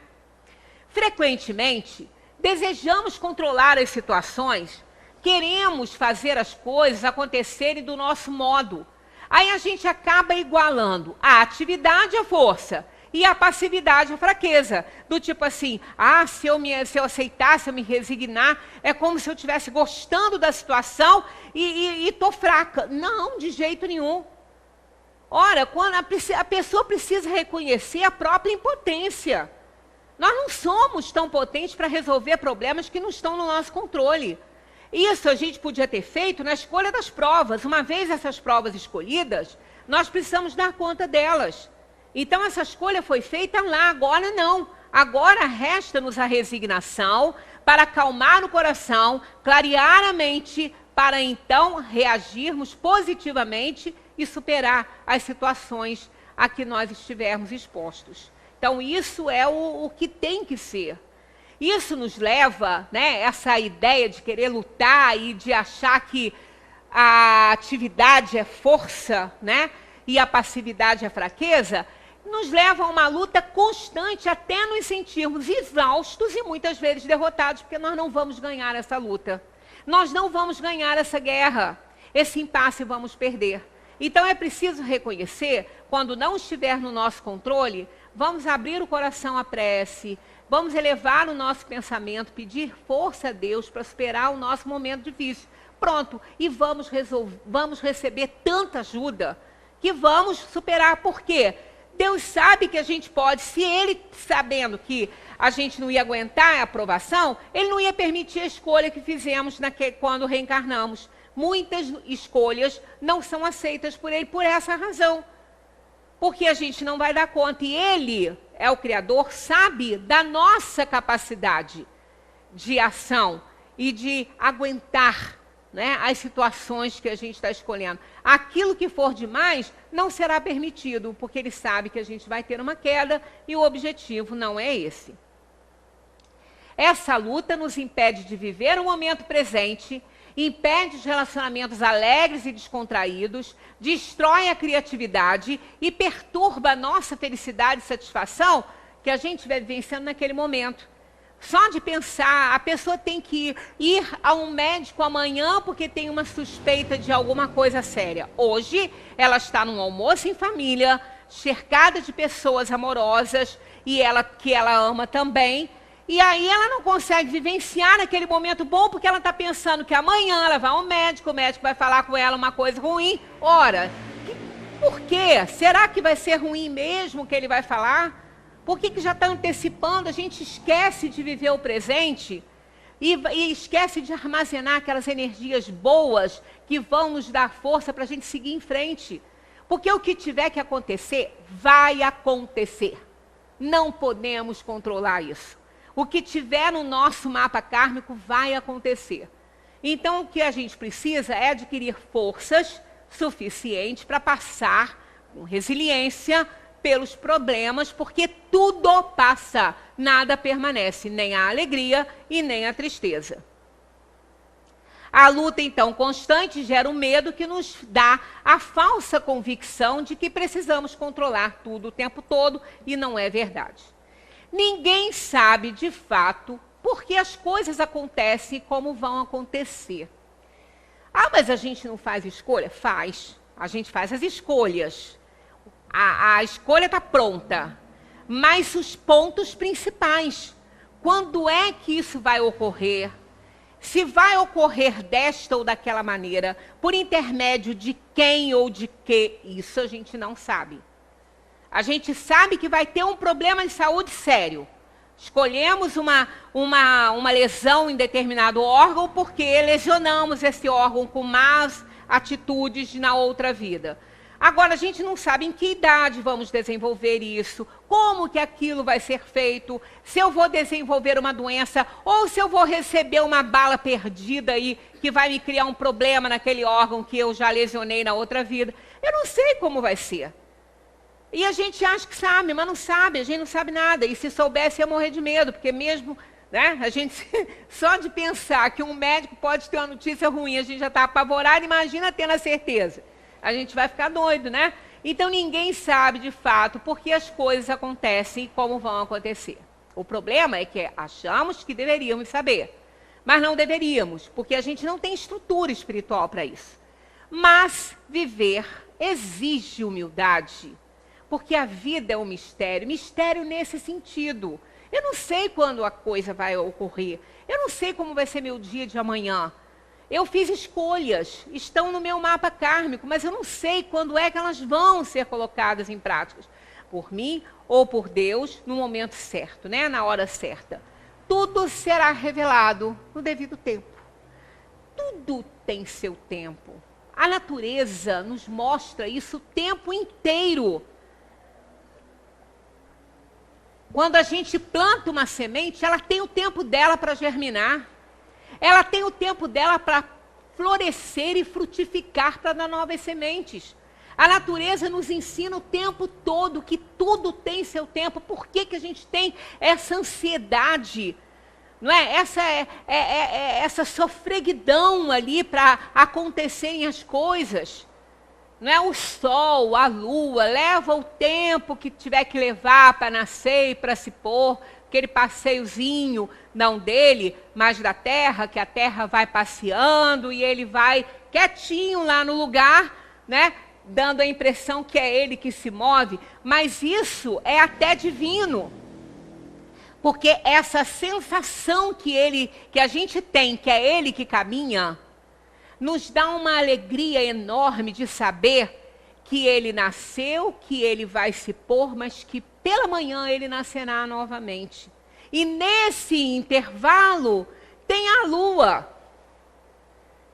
Frequentemente, desejamos controlar as situações, queremos fazer as coisas acontecerem do nosso modo. Aí a gente acaba igualando a atividade à força E a passividade, a fraqueza. Do tipo assim, se eu aceitar, se eu me resignar, é como se eu estivesse gostando da situação e estou fraca. Não, de jeito nenhum. Ora, quando a pessoa precisa reconhecer a própria impotência. Nós não somos tão potentes para resolver problemas que não estão no nosso controle. Isso a gente podia ter feito na escolha das provas. Uma vez essas provas escolhidas, nós precisamos dar conta delas. Então essa escolha foi feita lá, agora não. Agora resta-nos a resignação para acalmar o coração, clarear a mente, para então reagirmos positivamente e superar as situações a que nós estivermos expostos. Então isso é o que tem que ser. Isso nos leva, né, essa ideia de querer lutar e de achar que a atividade é força, né, e a passividade é fraqueza, nos leva a uma luta constante até nos sentirmos exaustos e muitas vezes derrotados, porque nós não vamos ganhar essa luta. Nós não vamos ganhar essa guerra. Esse impasse vamos perder. Então é preciso reconhecer, quando não estiver no nosso controle, vamos abrir o coração à prece, vamos elevar o nosso pensamento, pedir força a Deus para superar o nosso momento difícil. Pronto, e vamos receber tanta ajuda que vamos superar. Por quê? Deus sabe que a gente pode, se Ele, sabendo que a gente não ia aguentar a aprovação, Ele não ia permitir a escolha que fizemos quando reencarnamos. Muitas escolhas não são aceitas por Ele por essa razão. Porque a gente não vai dar conta. E Ele é o Criador, sabe da nossa capacidade de ação e de aguentar, né, as situações que a gente está escolhendo. Aquilo que for demais não será permitido, porque Ele sabe que a gente vai ter uma queda e o objetivo não é esse. Essa luta nos impede de viver o momento presente, impede os relacionamentos alegres e descontraídos, destrói a criatividade e perturba a nossa felicidade e satisfação que a gente vai vivenciando naquele momento. Só de pensar, a pessoa tem que ir a um médico amanhã porque tem uma suspeita de alguma coisa séria. Hoje, ela está num almoço em família, cercada de pessoas amorosas e que ela ama também. E aí ela não consegue vivenciar naquele momento bom porque ela está pensando que amanhã ela vai ao médico, o médico vai falar com ela uma coisa ruim. Ora, por quê? Será que vai ser ruim mesmo o que ele vai falar? Por que já está antecipando? A gente esquece de viver o presente e esquece de armazenar aquelas energias boas que vão nos dar força para a gente seguir em frente. Porque o que tiver que acontecer, vai acontecer. Não podemos controlar isso. O que tiver no nosso mapa kármico vai acontecer. Então, o que a gente precisa é adquirir forças suficientes para passar com resiliência pelos problemas, porque tudo passa, nada permanece, nem a alegria e nem a tristeza. A luta, então, constante gera um medo que nos dá a falsa convicção de que precisamos controlar tudo o tempo todo, e não é verdade. Ninguém sabe, de fato, por que as coisas acontecem e como vão acontecer. Mas a gente não faz escolha? Faz. A gente faz as escolhas. A escolha está pronta. Mas os pontos principais. Quando é que isso vai ocorrer? Se vai ocorrer desta ou daquela maneira, por intermédio de quem ou de que, isso a gente não sabe. A gente sabe que vai ter um problema de saúde sério. Escolhemos uma lesão em determinado órgão porque lesionamos esse órgão com más atitudes na outra vida. Agora, a gente não sabe em que idade vamos desenvolver isso, como que aquilo vai ser feito, se eu vou desenvolver uma doença ou se eu vou receber uma bala perdida aí que vai me criar um problema naquele órgão que eu já lesionei na outra vida. Eu não sei como vai ser. E a gente acha que sabe, mas não sabe, a gente não sabe nada. E se soubesse ia morrer de medo, porque mesmo, né, a gente, só de pensar que um médico pode ter uma notícia ruim, a gente já está apavorado, imagina tendo a certeza. A gente vai ficar doido, né? Então ninguém sabe de fato por que as coisas acontecem e como vão acontecer. O problema é que achamos que deveríamos saber, mas não deveríamos, porque a gente não tem estrutura espiritual para isso. Mas viver exige humildade. Porque a vida é um mistério. Mistério nesse sentido. Eu não sei quando a coisa vai ocorrer. Eu não sei como vai ser meu dia de amanhã. Eu fiz escolhas, estão no meu mapa kármico, mas eu não sei quando é que elas vão ser colocadas em práticas. Por mim ou por Deus, no momento certo, né? Na hora certa. Tudo será revelado no devido tempo. Tudo tem seu tempo. A natureza nos mostra isso o tempo inteiro. Quando a gente planta uma semente, ela tem o tempo dela para germinar. Ela tem o tempo dela para florescer e frutificar para dar novas sementes. A natureza nos ensina o tempo todo que tudo tem seu tempo. Por que que a gente tem essa ansiedade? Não é? Essa sofreguidão ali para acontecerem as coisas. Não é? O sol, a lua, leva o tempo que tiver que levar para nascer e para se pôr. Aquele passeiozinho, não dele, mas da terra, que a terra vai passeando e ele vai quietinho lá no lugar, né? Dando a impressão que é ele que se move. Mas isso é até divino. Porque essa sensação que a gente tem, que é ele que caminha, nos dá uma alegria enorme de saber que ele nasceu, que ele vai se pôr, mas que pela manhã ele nascerá novamente. E nesse intervalo tem a lua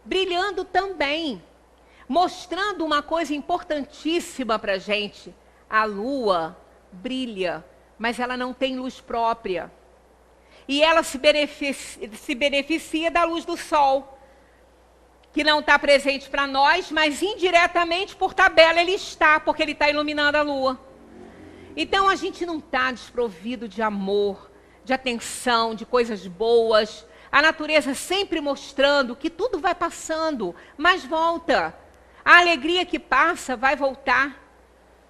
brilhando também, mostrando uma coisa importantíssima para a gente. A lua brilha, mas ela não tem luz própria. E ela se beneficia da luz do sol, que não está presente para nós, mas indiretamente, por tabela, ele está, porque ele está iluminando a lua. Então, a gente não está desprovido de amor, de atenção, de coisas boas. A natureza sempre mostrando que tudo vai passando, mas volta. A alegria que passa vai voltar,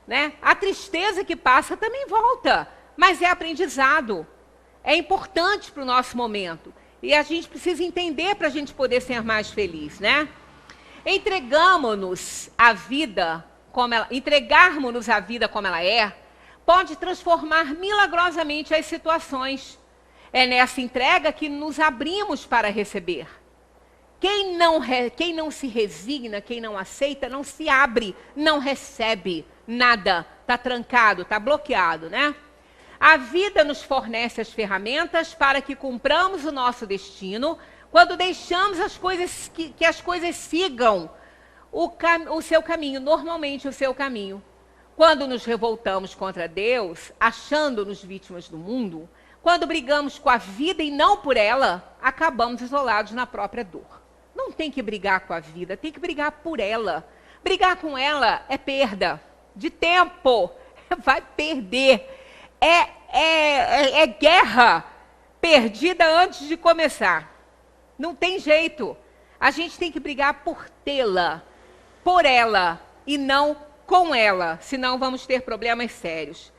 né? A tristeza que passa também volta, mas é aprendizado. É importante para o nosso momento. E a gente precisa entender para a gente poder ser mais feliz, né? Entregarmos-nos a vida como ela é, pode transformar milagrosamente as situações. É nessa entrega que nos abrimos para receber. Quem não se resigna, quem não aceita, não se abre, não recebe nada. Está trancado, está bloqueado, né? A vida nos fornece as ferramentas para que cumpramos o nosso destino quando deixamos que as coisas sigam o seu caminho, normalmente o seu caminho. Quando nos revoltamos contra Deus, achando-nos vítimas do mundo, quando brigamos com a vida e não por ela, acabamos isolados na própria dor. Não tem que brigar com a vida, tem que brigar por ela. Brigar com ela é perda de tempo, vai perder. É guerra perdida antes de começar. Não tem jeito. A gente tem que brigar por ela e não com ela, senão vamos ter problemas sérios.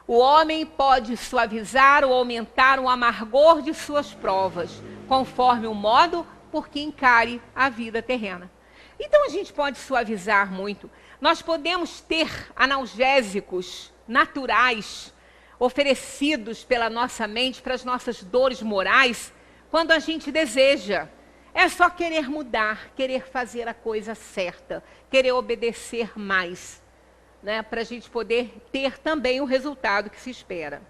O homem pode suavizar ou aumentar o amargor de suas provas, conforme o modo por que encare a vida terrena. Então a gente pode suavizar muito. Nós podemos ter analgésicos naturais oferecidos pela nossa mente para as nossas dores morais quando a gente deseja. É só querer mudar, querer fazer a coisa certa, querer obedecer mais, né, para a gente poder ter também o resultado que se espera.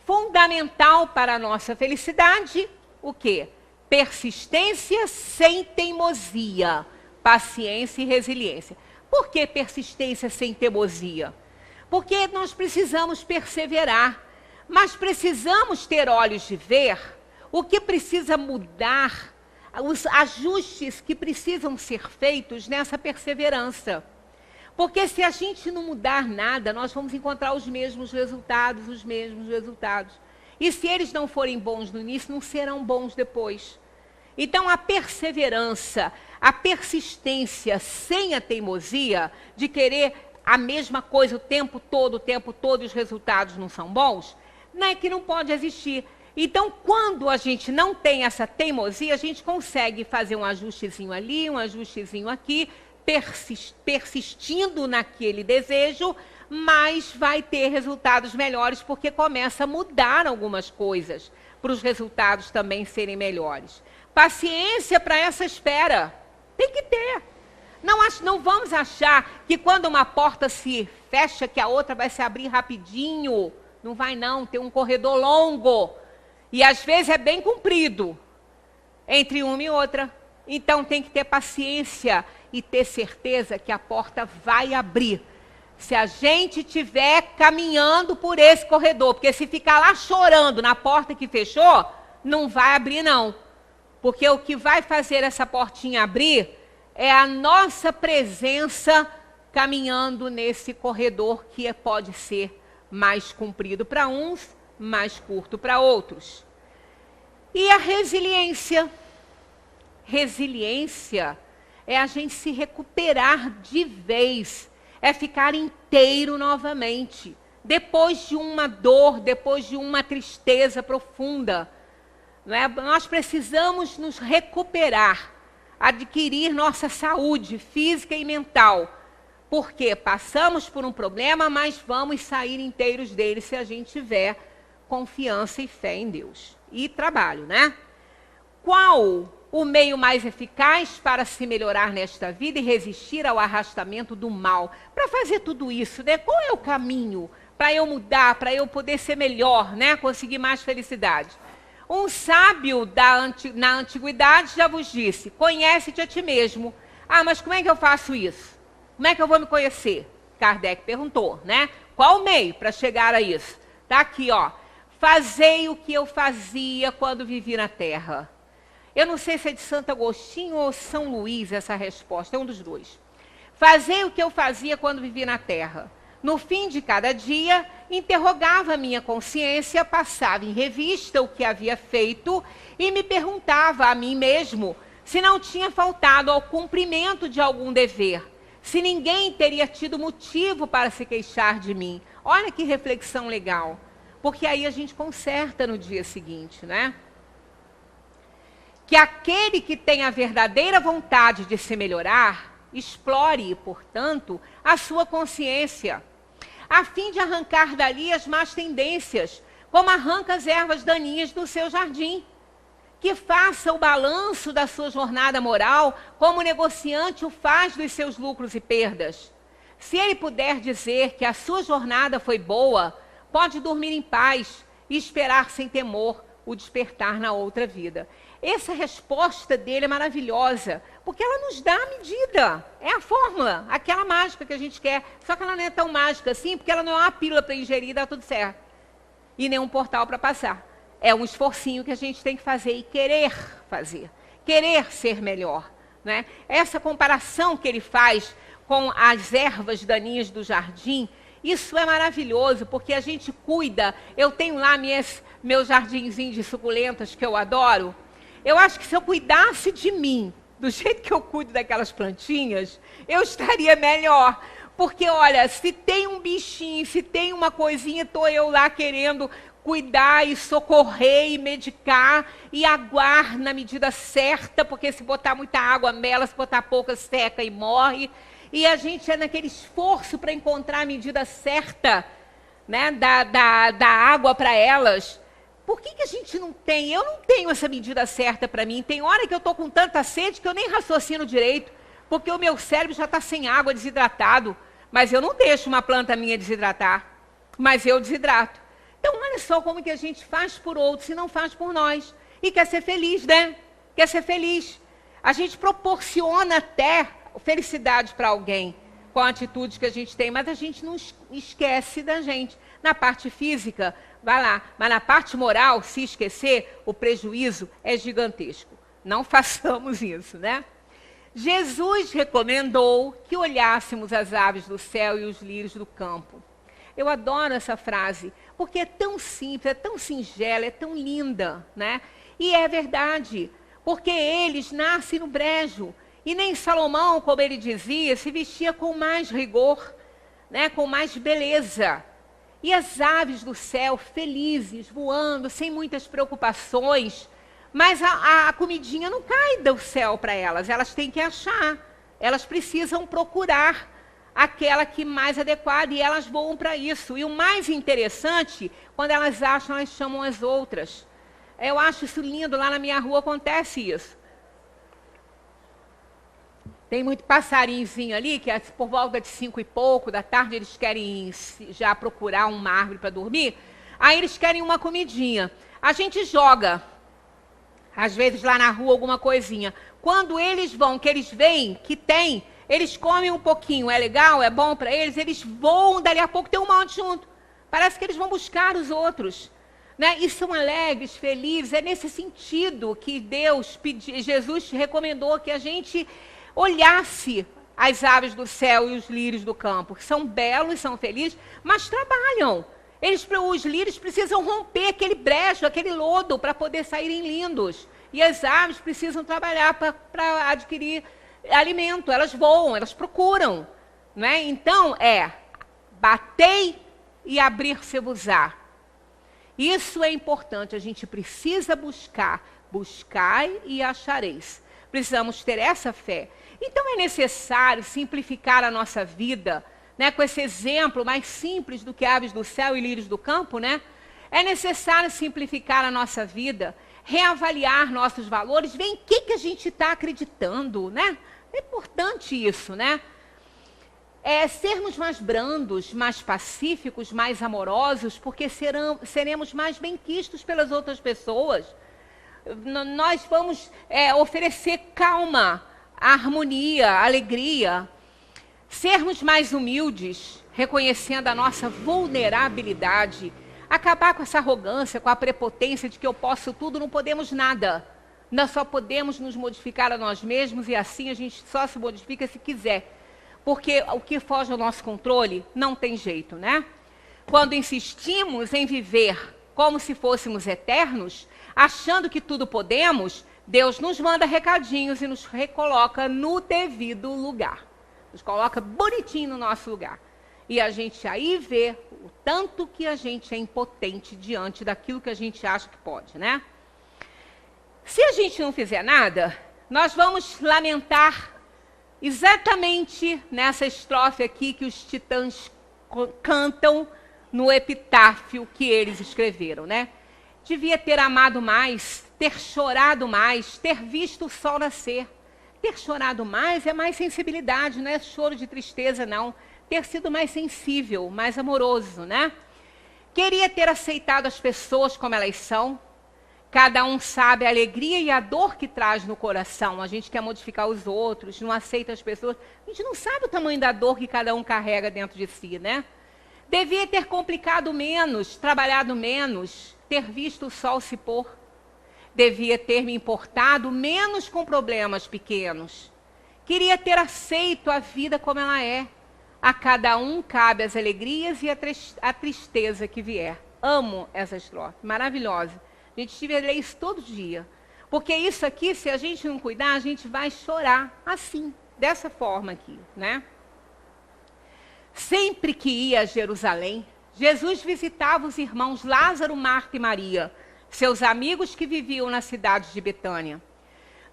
Fundamental para a nossa felicidade, o quê? Persistência sem teimosia, paciência e resiliência. Por que persistência sem teimosia? Porque nós precisamos perseverar, mas precisamos ter olhos de ver o que precisa mudar, os ajustes que precisam ser feitos nessa perseverança. Porque se a gente não mudar nada, nós vamos encontrar os mesmos resultados. E se eles não forem bons no início, não serão bons depois. Então a perseverança, a persistência sem a teimosia de querer a mesma coisa o tempo todo, e os resultados não são bons, não é que não pode existir. Então, quando a gente não tem essa teimosia, a gente consegue fazer um ajustezinho ali, um ajustezinho aqui, persistindo naquele desejo, mas vai ter resultados melhores porque começa a mudar algumas coisas para os resultados também serem melhores. Paciência para essa espera. Tem que ter. Não vamos achar que quando uma porta se fecha, que a outra vai se abrir rapidinho. Não vai não, tem um corredor longo. E às vezes é bem comprido entre uma e outra. Então tem que ter paciência e ter certeza que a porta vai abrir. Se a gente estiver caminhando por esse corredor, porque se ficar lá chorando na porta que fechou, não vai abrir não. Porque o que vai fazer essa portinha abrir é a nossa presença caminhando nesse corredor que pode ser mais comprido para uns, mais curto para outros. E a resiliência. Resiliência é a gente se recuperar de vez, é ficar inteiro novamente, depois de uma dor, depois de uma tristeza profunda. Não é? Nós precisamos nos recuperar, adquirir nossa saúde física e mental, porque passamos por um problema, mas vamos sair inteiros dele se a gente tiver confiança e fé em Deus. E trabalho, né? Qual o meio mais eficaz para se melhorar nesta vida e resistir ao arrastamento do mal? Para fazer tudo isso, né? Qual é o caminho para eu mudar, para eu poder ser melhor, né? Conseguir mais felicidade? Um sábio na antiguidade já vos disse: conhece-te a ti mesmo. Ah, mas como é que eu faço isso? Como é que eu vou me conhecer? Kardec perguntou, né? Qual o meio para chegar a isso? Está aqui, ó. Fazei o que eu fazia quando vivi na terra. Eu não sei se é de Santo Agostinho ou São Luís essa resposta, é um dos dois. Fazei o que eu fazia quando vivi na terra. No fim de cada dia, interrogava a minha consciência, passava em revista o que havia feito e me perguntava a mim mesmo se não tinha faltado ao cumprimento de algum dever, se ninguém teria tido motivo para se queixar de mim. Olha que reflexão legal, porque aí a gente conserta no dia seguinte, né? Que aquele que tem a verdadeira vontade de se melhorar, explore, portanto, a sua consciência, a fim de arrancar dali as más tendências, como arranca as ervas daninhas do seu jardim. Que faça o balanço da sua jornada moral, como o negociante o faz dos seus lucros e perdas. Se ele puder dizer que a sua jornada foi boa, pode dormir em paz e esperar sem temor o despertar na outra vida. Essa resposta dele é maravilhosa, porque ela nos dá a medida. É a fórmula, aquela mágica que a gente quer. Só que ela não é tão mágica assim, porque ela não é uma pílula para ingerir e dá tudo certo. E nem um portal para passar. É um esforcinho que a gente tem que fazer e querer fazer. Querer ser melhor. Né? Essa comparação que ele faz com as ervas daninhas do jardim, isso é maravilhoso, porque a gente cuida. Eu tenho lá meu jardinzinho de suculentas que eu adoro. Eu acho que se eu cuidasse de mim, do jeito que eu cuido daquelas plantinhas, eu estaria melhor. Porque, olha, se tem um bichinho, se tem uma coisinha, estou eu lá querendo cuidar e socorrer e medicar e aguar na medida certa, porque se botar muita água mela, se botar pouca seca e morre. E a gente é naquele esforço para encontrar a medida certa, né, da água para elas. Por que a gente não tem? Eu não tenho essa medida certa para mim. Tem hora que eu estou com tanta sede que eu nem raciocino direito, porque o meu cérebro já está sem água, desidratado. Mas eu não deixo uma planta minha desidratar, mas eu desidrato. Então, olha só como que a gente faz por outros e não faz por nós. E quer ser feliz, né? Quer ser feliz. A gente proporciona até felicidade para alguém com a atitude que a gente tem, mas a gente não esquece da gente. Na parte física, vai lá. Mas na parte moral, se esquecer, o prejuízo é gigantesco. Não façamos isso, né? Jesus recomendou que olhássemos as aves do céu e os lírios do campo. Eu adoro essa frase, porque é tão simples, é tão singela, é tão linda, né? E é verdade, porque eles nascem no brejo. E nem Salomão, como ele dizia, se vestia com mais rigor, né? Com mais beleza. E as aves do céu, felizes, voando, sem muitas preocupações, mas a comidinha não cai do céu para elas, elas têm que achar, elas precisam procurar aquela que mais adequada, e elas voam para isso. E o mais interessante, quando elas acham, elas chamam as outras. Eu acho isso lindo, lá na minha rua acontece isso. Tem muito passarinhozinho ali, que por volta de 5 e pouco da tarde, eles querem já procurar uma árvore para dormir, aí eles querem uma comidinha. A gente joga, às vezes lá na rua, alguma coisinha. Quando eles vão, que eles veem que tem, eles comem um pouquinho, é legal, é bom para eles voam, dali a pouco tem um monte junto. Parece que eles vão buscar os outros, né? E são alegres, felizes. É nesse sentido que Jesus recomendou que a gente olhasse as aves do céu e os lírios do campo, que são belos, são felizes, mas trabalham. Os lírios precisam romper aquele brejo, aquele lodo, para poder saírem lindos. E as aves precisam trabalhar para adquirir alimento. Elas voam, elas procuram. Não é? Então, batei e abrir-se-vos-á. Isso é importante, a gente precisa buscar. Buscai e achareis. Precisamos ter essa fé. Então, é necessário simplificar a nossa vida, né, com esse exemplo mais simples do que aves do céu e lírios do campo, né? É necessário simplificar a nossa vida, reavaliar nossos valores, ver em que a gente está acreditando, né? É importante isso, né? Sermos mais brandos, mais pacíficos, mais amorosos, porque seremos mais benquistos pelas outras pessoas. Nós vamos oferecer calma, harmonia, alegria. Sermos mais humildes, reconhecendo a nossa vulnerabilidade. Acabar com essa arrogância, com a prepotência de que eu posso tudo, não podemos nada. Nós só podemos nos modificar a nós mesmos e assim a gente só se modifica se quiser. Porque o que foge ao nosso controle não tem jeito, né? Quando insistimos em viver como se fôssemos eternos, achando que tudo podemos, Deus nos manda recadinhos e nos recoloca no devido lugar. Nos coloca bonitinho no nosso lugar. E a gente aí vê o tanto que a gente é impotente diante daquilo que a gente acha que pode, né? Se a gente não fizer nada, nós vamos lamentar exatamente nessa estrofe aqui que os titãs cantam no epitáfio que eles escreveram, né? Devia ter amado mais, ter chorado mais, ter visto o sol nascer. Ter chorado mais é mais sensibilidade, não é choro de tristeza, não. Ter sido mais sensível, mais amoroso, né? Queria ter aceitado as pessoas como elas são. Cada um sabe a alegria e a dor que traz no coração. A gente quer modificar os outros, não aceita as pessoas. A gente não sabe o tamanho da dor que cada um carrega dentro de si, né? Devia ter complicado menos, trabalhado menos, ter visto o sol se pôr. Devia ter me importado menos com problemas pequenos. Queria ter aceito a vida como ela é. A cada um cabe as alegrias e a tristeza que vier. Amo essa estrofe, maravilhosa. A gente devia ler isso todo dia. Porque isso aqui, se a gente não cuidar, a gente vai chorar assim, dessa forma aqui, né? Sempre que ia a Jerusalém, Jesus visitava os irmãos Lázaro, Marta e Maria, seus amigos que viviam na cidade de Betânia.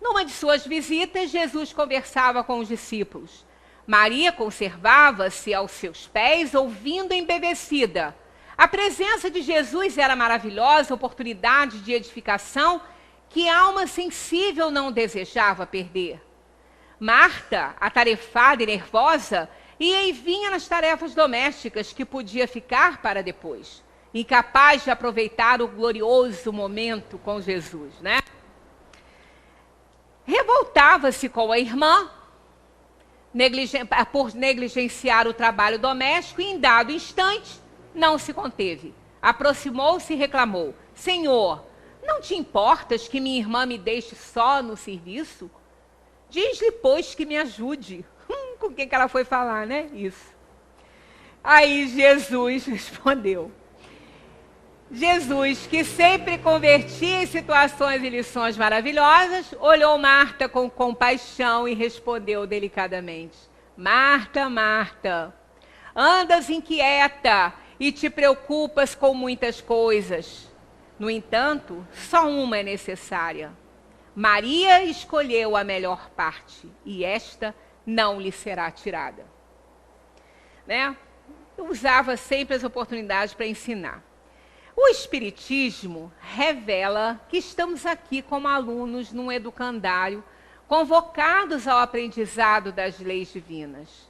Numa de suas visitas, Jesus conversava com os discípulos. Maria conservava-se aos seus pés, ouvindo embevecida. A presença de Jesus era maravilhosa, oportunidade de edificação que a alma sensível não desejava perder. Marta, atarefada e nervosa, ia e vinha nas tarefas domésticas que podia ficar para depois, incapaz de aproveitar o glorioso momento com Jesus, né? Revoltava-se com a irmã por negligenciar o trabalho doméstico e, em dado instante, não se conteve. Aproximou-se e reclamou: Senhor, não te importas que minha irmã me deixe só no serviço? Diz-lhe, pois, que me ajude. Com quem que ela foi falar, né? Isso. Aí Jesus respondeu. Jesus, que sempre convertia em situações e lições maravilhosas, olhou Marta com compaixão e respondeu delicadamente: Marta, Marta, andas inquieta e te preocupas com muitas coisas. No entanto, só uma é necessária. Maria escolheu a melhor parte, e esta não lhe será tirada. né, usava sempre as oportunidades para ensinar. O Espiritismo revela que estamos aqui como alunos num educandário, convocados ao aprendizado das leis divinas.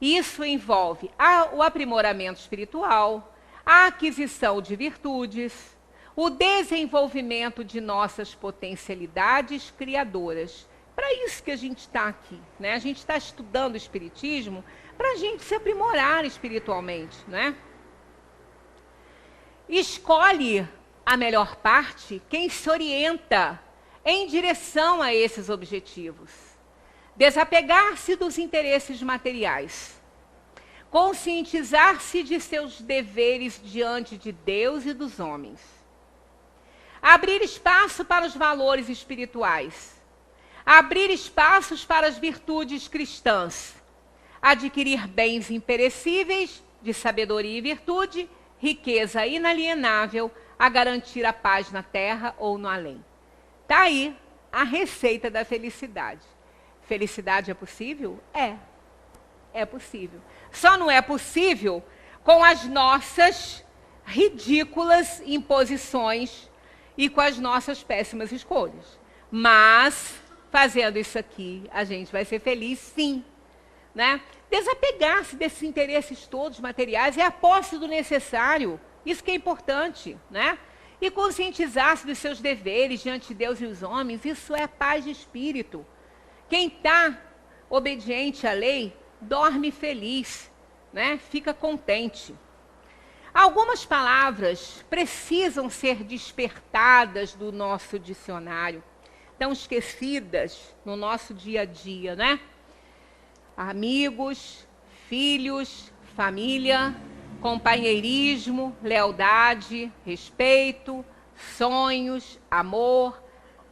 Isso envolve o aprimoramento espiritual, a aquisição de virtudes, o desenvolvimento de nossas potencialidades criadoras. Para isso que a gente está aqui, né? A gente está estudando o Espiritismo para a gente se aprimorar espiritualmente, né? Escolhe a melhor parte quem se orienta em direção a esses objetivos. Desapegar-se dos interesses materiais. Conscientizar-se de seus deveres diante de Deus e dos homens. Abrir espaço para os valores espirituais. Abrir espaços para as virtudes cristãs. Adquirir bens imperecíveis de sabedoria e virtude, riqueza inalienável, a garantir a paz na terra ou no além. Está aí a receita da felicidade. Felicidade é possível? É possível. Só não é possível com as nossas ridículas imposições e com as nossas péssimas escolhas. Mas, fazendo isso aqui, a gente vai ser feliz, sim. Né? Desapegar-se desses interesses todos materiais é a posse do necessário. Isso que é importante, né? E conscientizar-se dos seus deveres diante de Deus e os homens, isso é paz de espírito. Quem está obediente à lei, dorme feliz, né? Fica contente. Algumas palavras precisam ser despertadas do nosso dicionário, estão esquecidas no nosso dia a dia, né? Amigos, filhos, família, companheirismo, lealdade, respeito, sonhos, amor,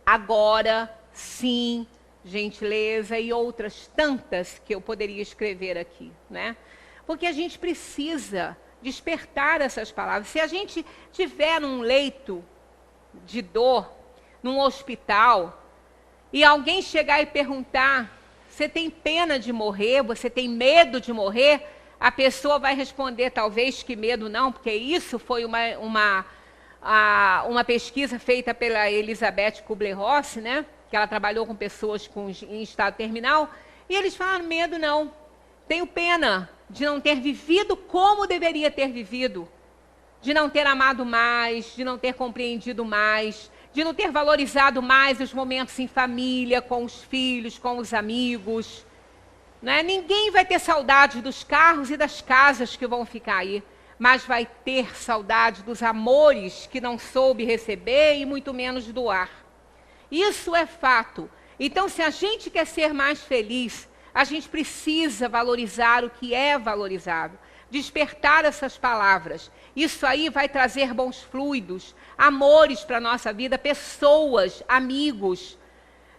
agora, sim, gentileza e outras tantas que eu poderia escrever aqui, né? Porque a gente precisa despertar essas palavras. Se a gente tiver num leito de dor, num hospital, e alguém chegar e perguntar: você tem pena de morrer? Você tem medo de morrer? A pessoa vai responder, talvez, que medo não, porque isso foi uma pesquisa feita pela Elizabeth Kubler-Ross, né? Que ela trabalhou com pessoas em estado terminal, e eles falaram: medo não. Tenho pena de não ter vivido como deveria ter vivido, de não ter amado mais, de não ter compreendido mais, de não ter valorizado mais os momentos em família, com os filhos, com os amigos. Né? Ninguém vai ter saudade dos carros e das casas que vão ficar aí, mas vai ter saudade dos amores que não soube receber e muito menos doar. Isso é fato. Então, se a gente quer ser mais feliz, a gente precisa valorizar o que é valorizável, despertar essas palavras. Isso aí vai trazer bons fluidos, amores para a nossa vida, pessoas, amigos.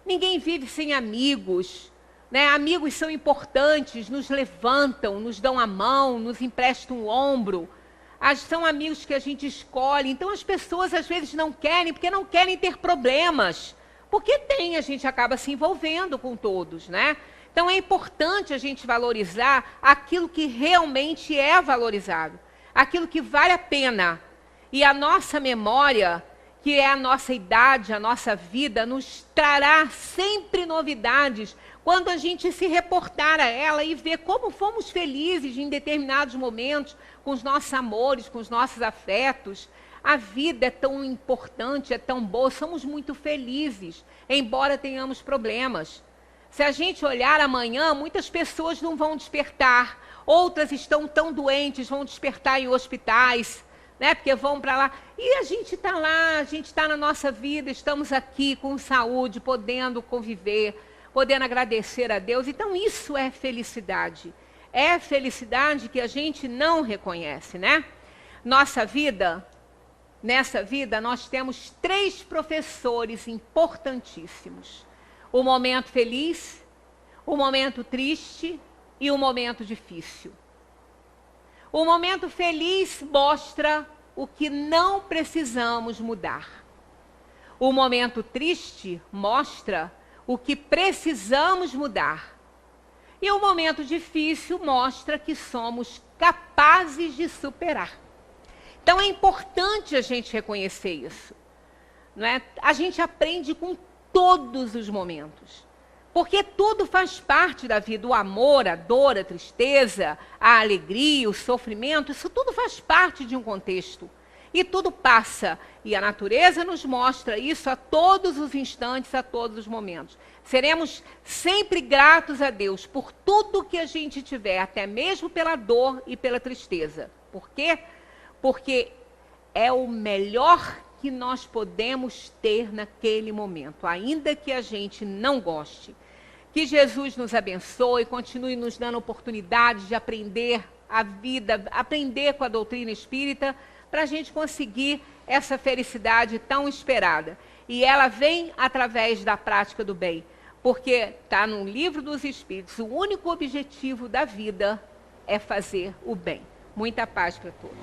Ninguém vive sem amigos, né? Amigos são importantes, nos levantam, nos dão a mão, nos emprestam o ombro. São amigos que a gente escolhe. Então as pessoas às vezes não querem, porque não querem ter problemas. Porque a gente acaba se envolvendo com todos, né? Então é importante a gente valorizar aquilo que realmente é valorizável, aquilo que vale a pena. E a nossa memória, que é a nossa idade, a nossa vida, nos trará sempre novidades quando a gente se reportar a ela e ver como fomos felizes em determinados momentos, com os nossos amores, com os nossos afetos. A vida é tão importante, é tão boa, somos muito felizes, embora tenhamos problemas. Se a gente olhar amanhã, muitas pessoas não vão despertar, outras estão tão doentes, vão despertar em hospitais, né? Porque vão para lá. E a gente está lá, a gente está na nossa vida, estamos aqui com saúde, podendo conviver, podendo agradecer a Deus. Então isso é felicidade. É felicidade que a gente não reconhece, né? Nessa vida, nós temos 3 professores importantíssimos. O momento feliz, o momento triste e o momento difícil. O momento feliz mostra o que não precisamos mudar. O momento triste mostra o que precisamos mudar. E o momento difícil mostra que somos capazes de superar. Então é importante a gente reconhecer isso. Não é? A gente aprende com todos os momentos. Porque tudo faz parte da vida. O amor, a dor, a tristeza, a alegria, o sofrimento, isso tudo faz parte de um contexto. E tudo passa. E a natureza nos mostra isso a todos os instantes, a todos os momentos. Seremos sempre gratos a Deus por tudo que a gente tiver, até mesmo pela dor e pela tristeza. Por quê? Porque é o melhor que nós podemos ter naquele momento, ainda que a gente não goste. Que Jesus nos abençoe, continue nos dando oportunidades de aprender a vida, aprender com a doutrina espírita, para a gente conseguir essa felicidade tão esperada. E ela vem através da prática do bem, porque está no livro dos Espíritos, o único objetivo da vida é fazer o bem. Muita paz para todos.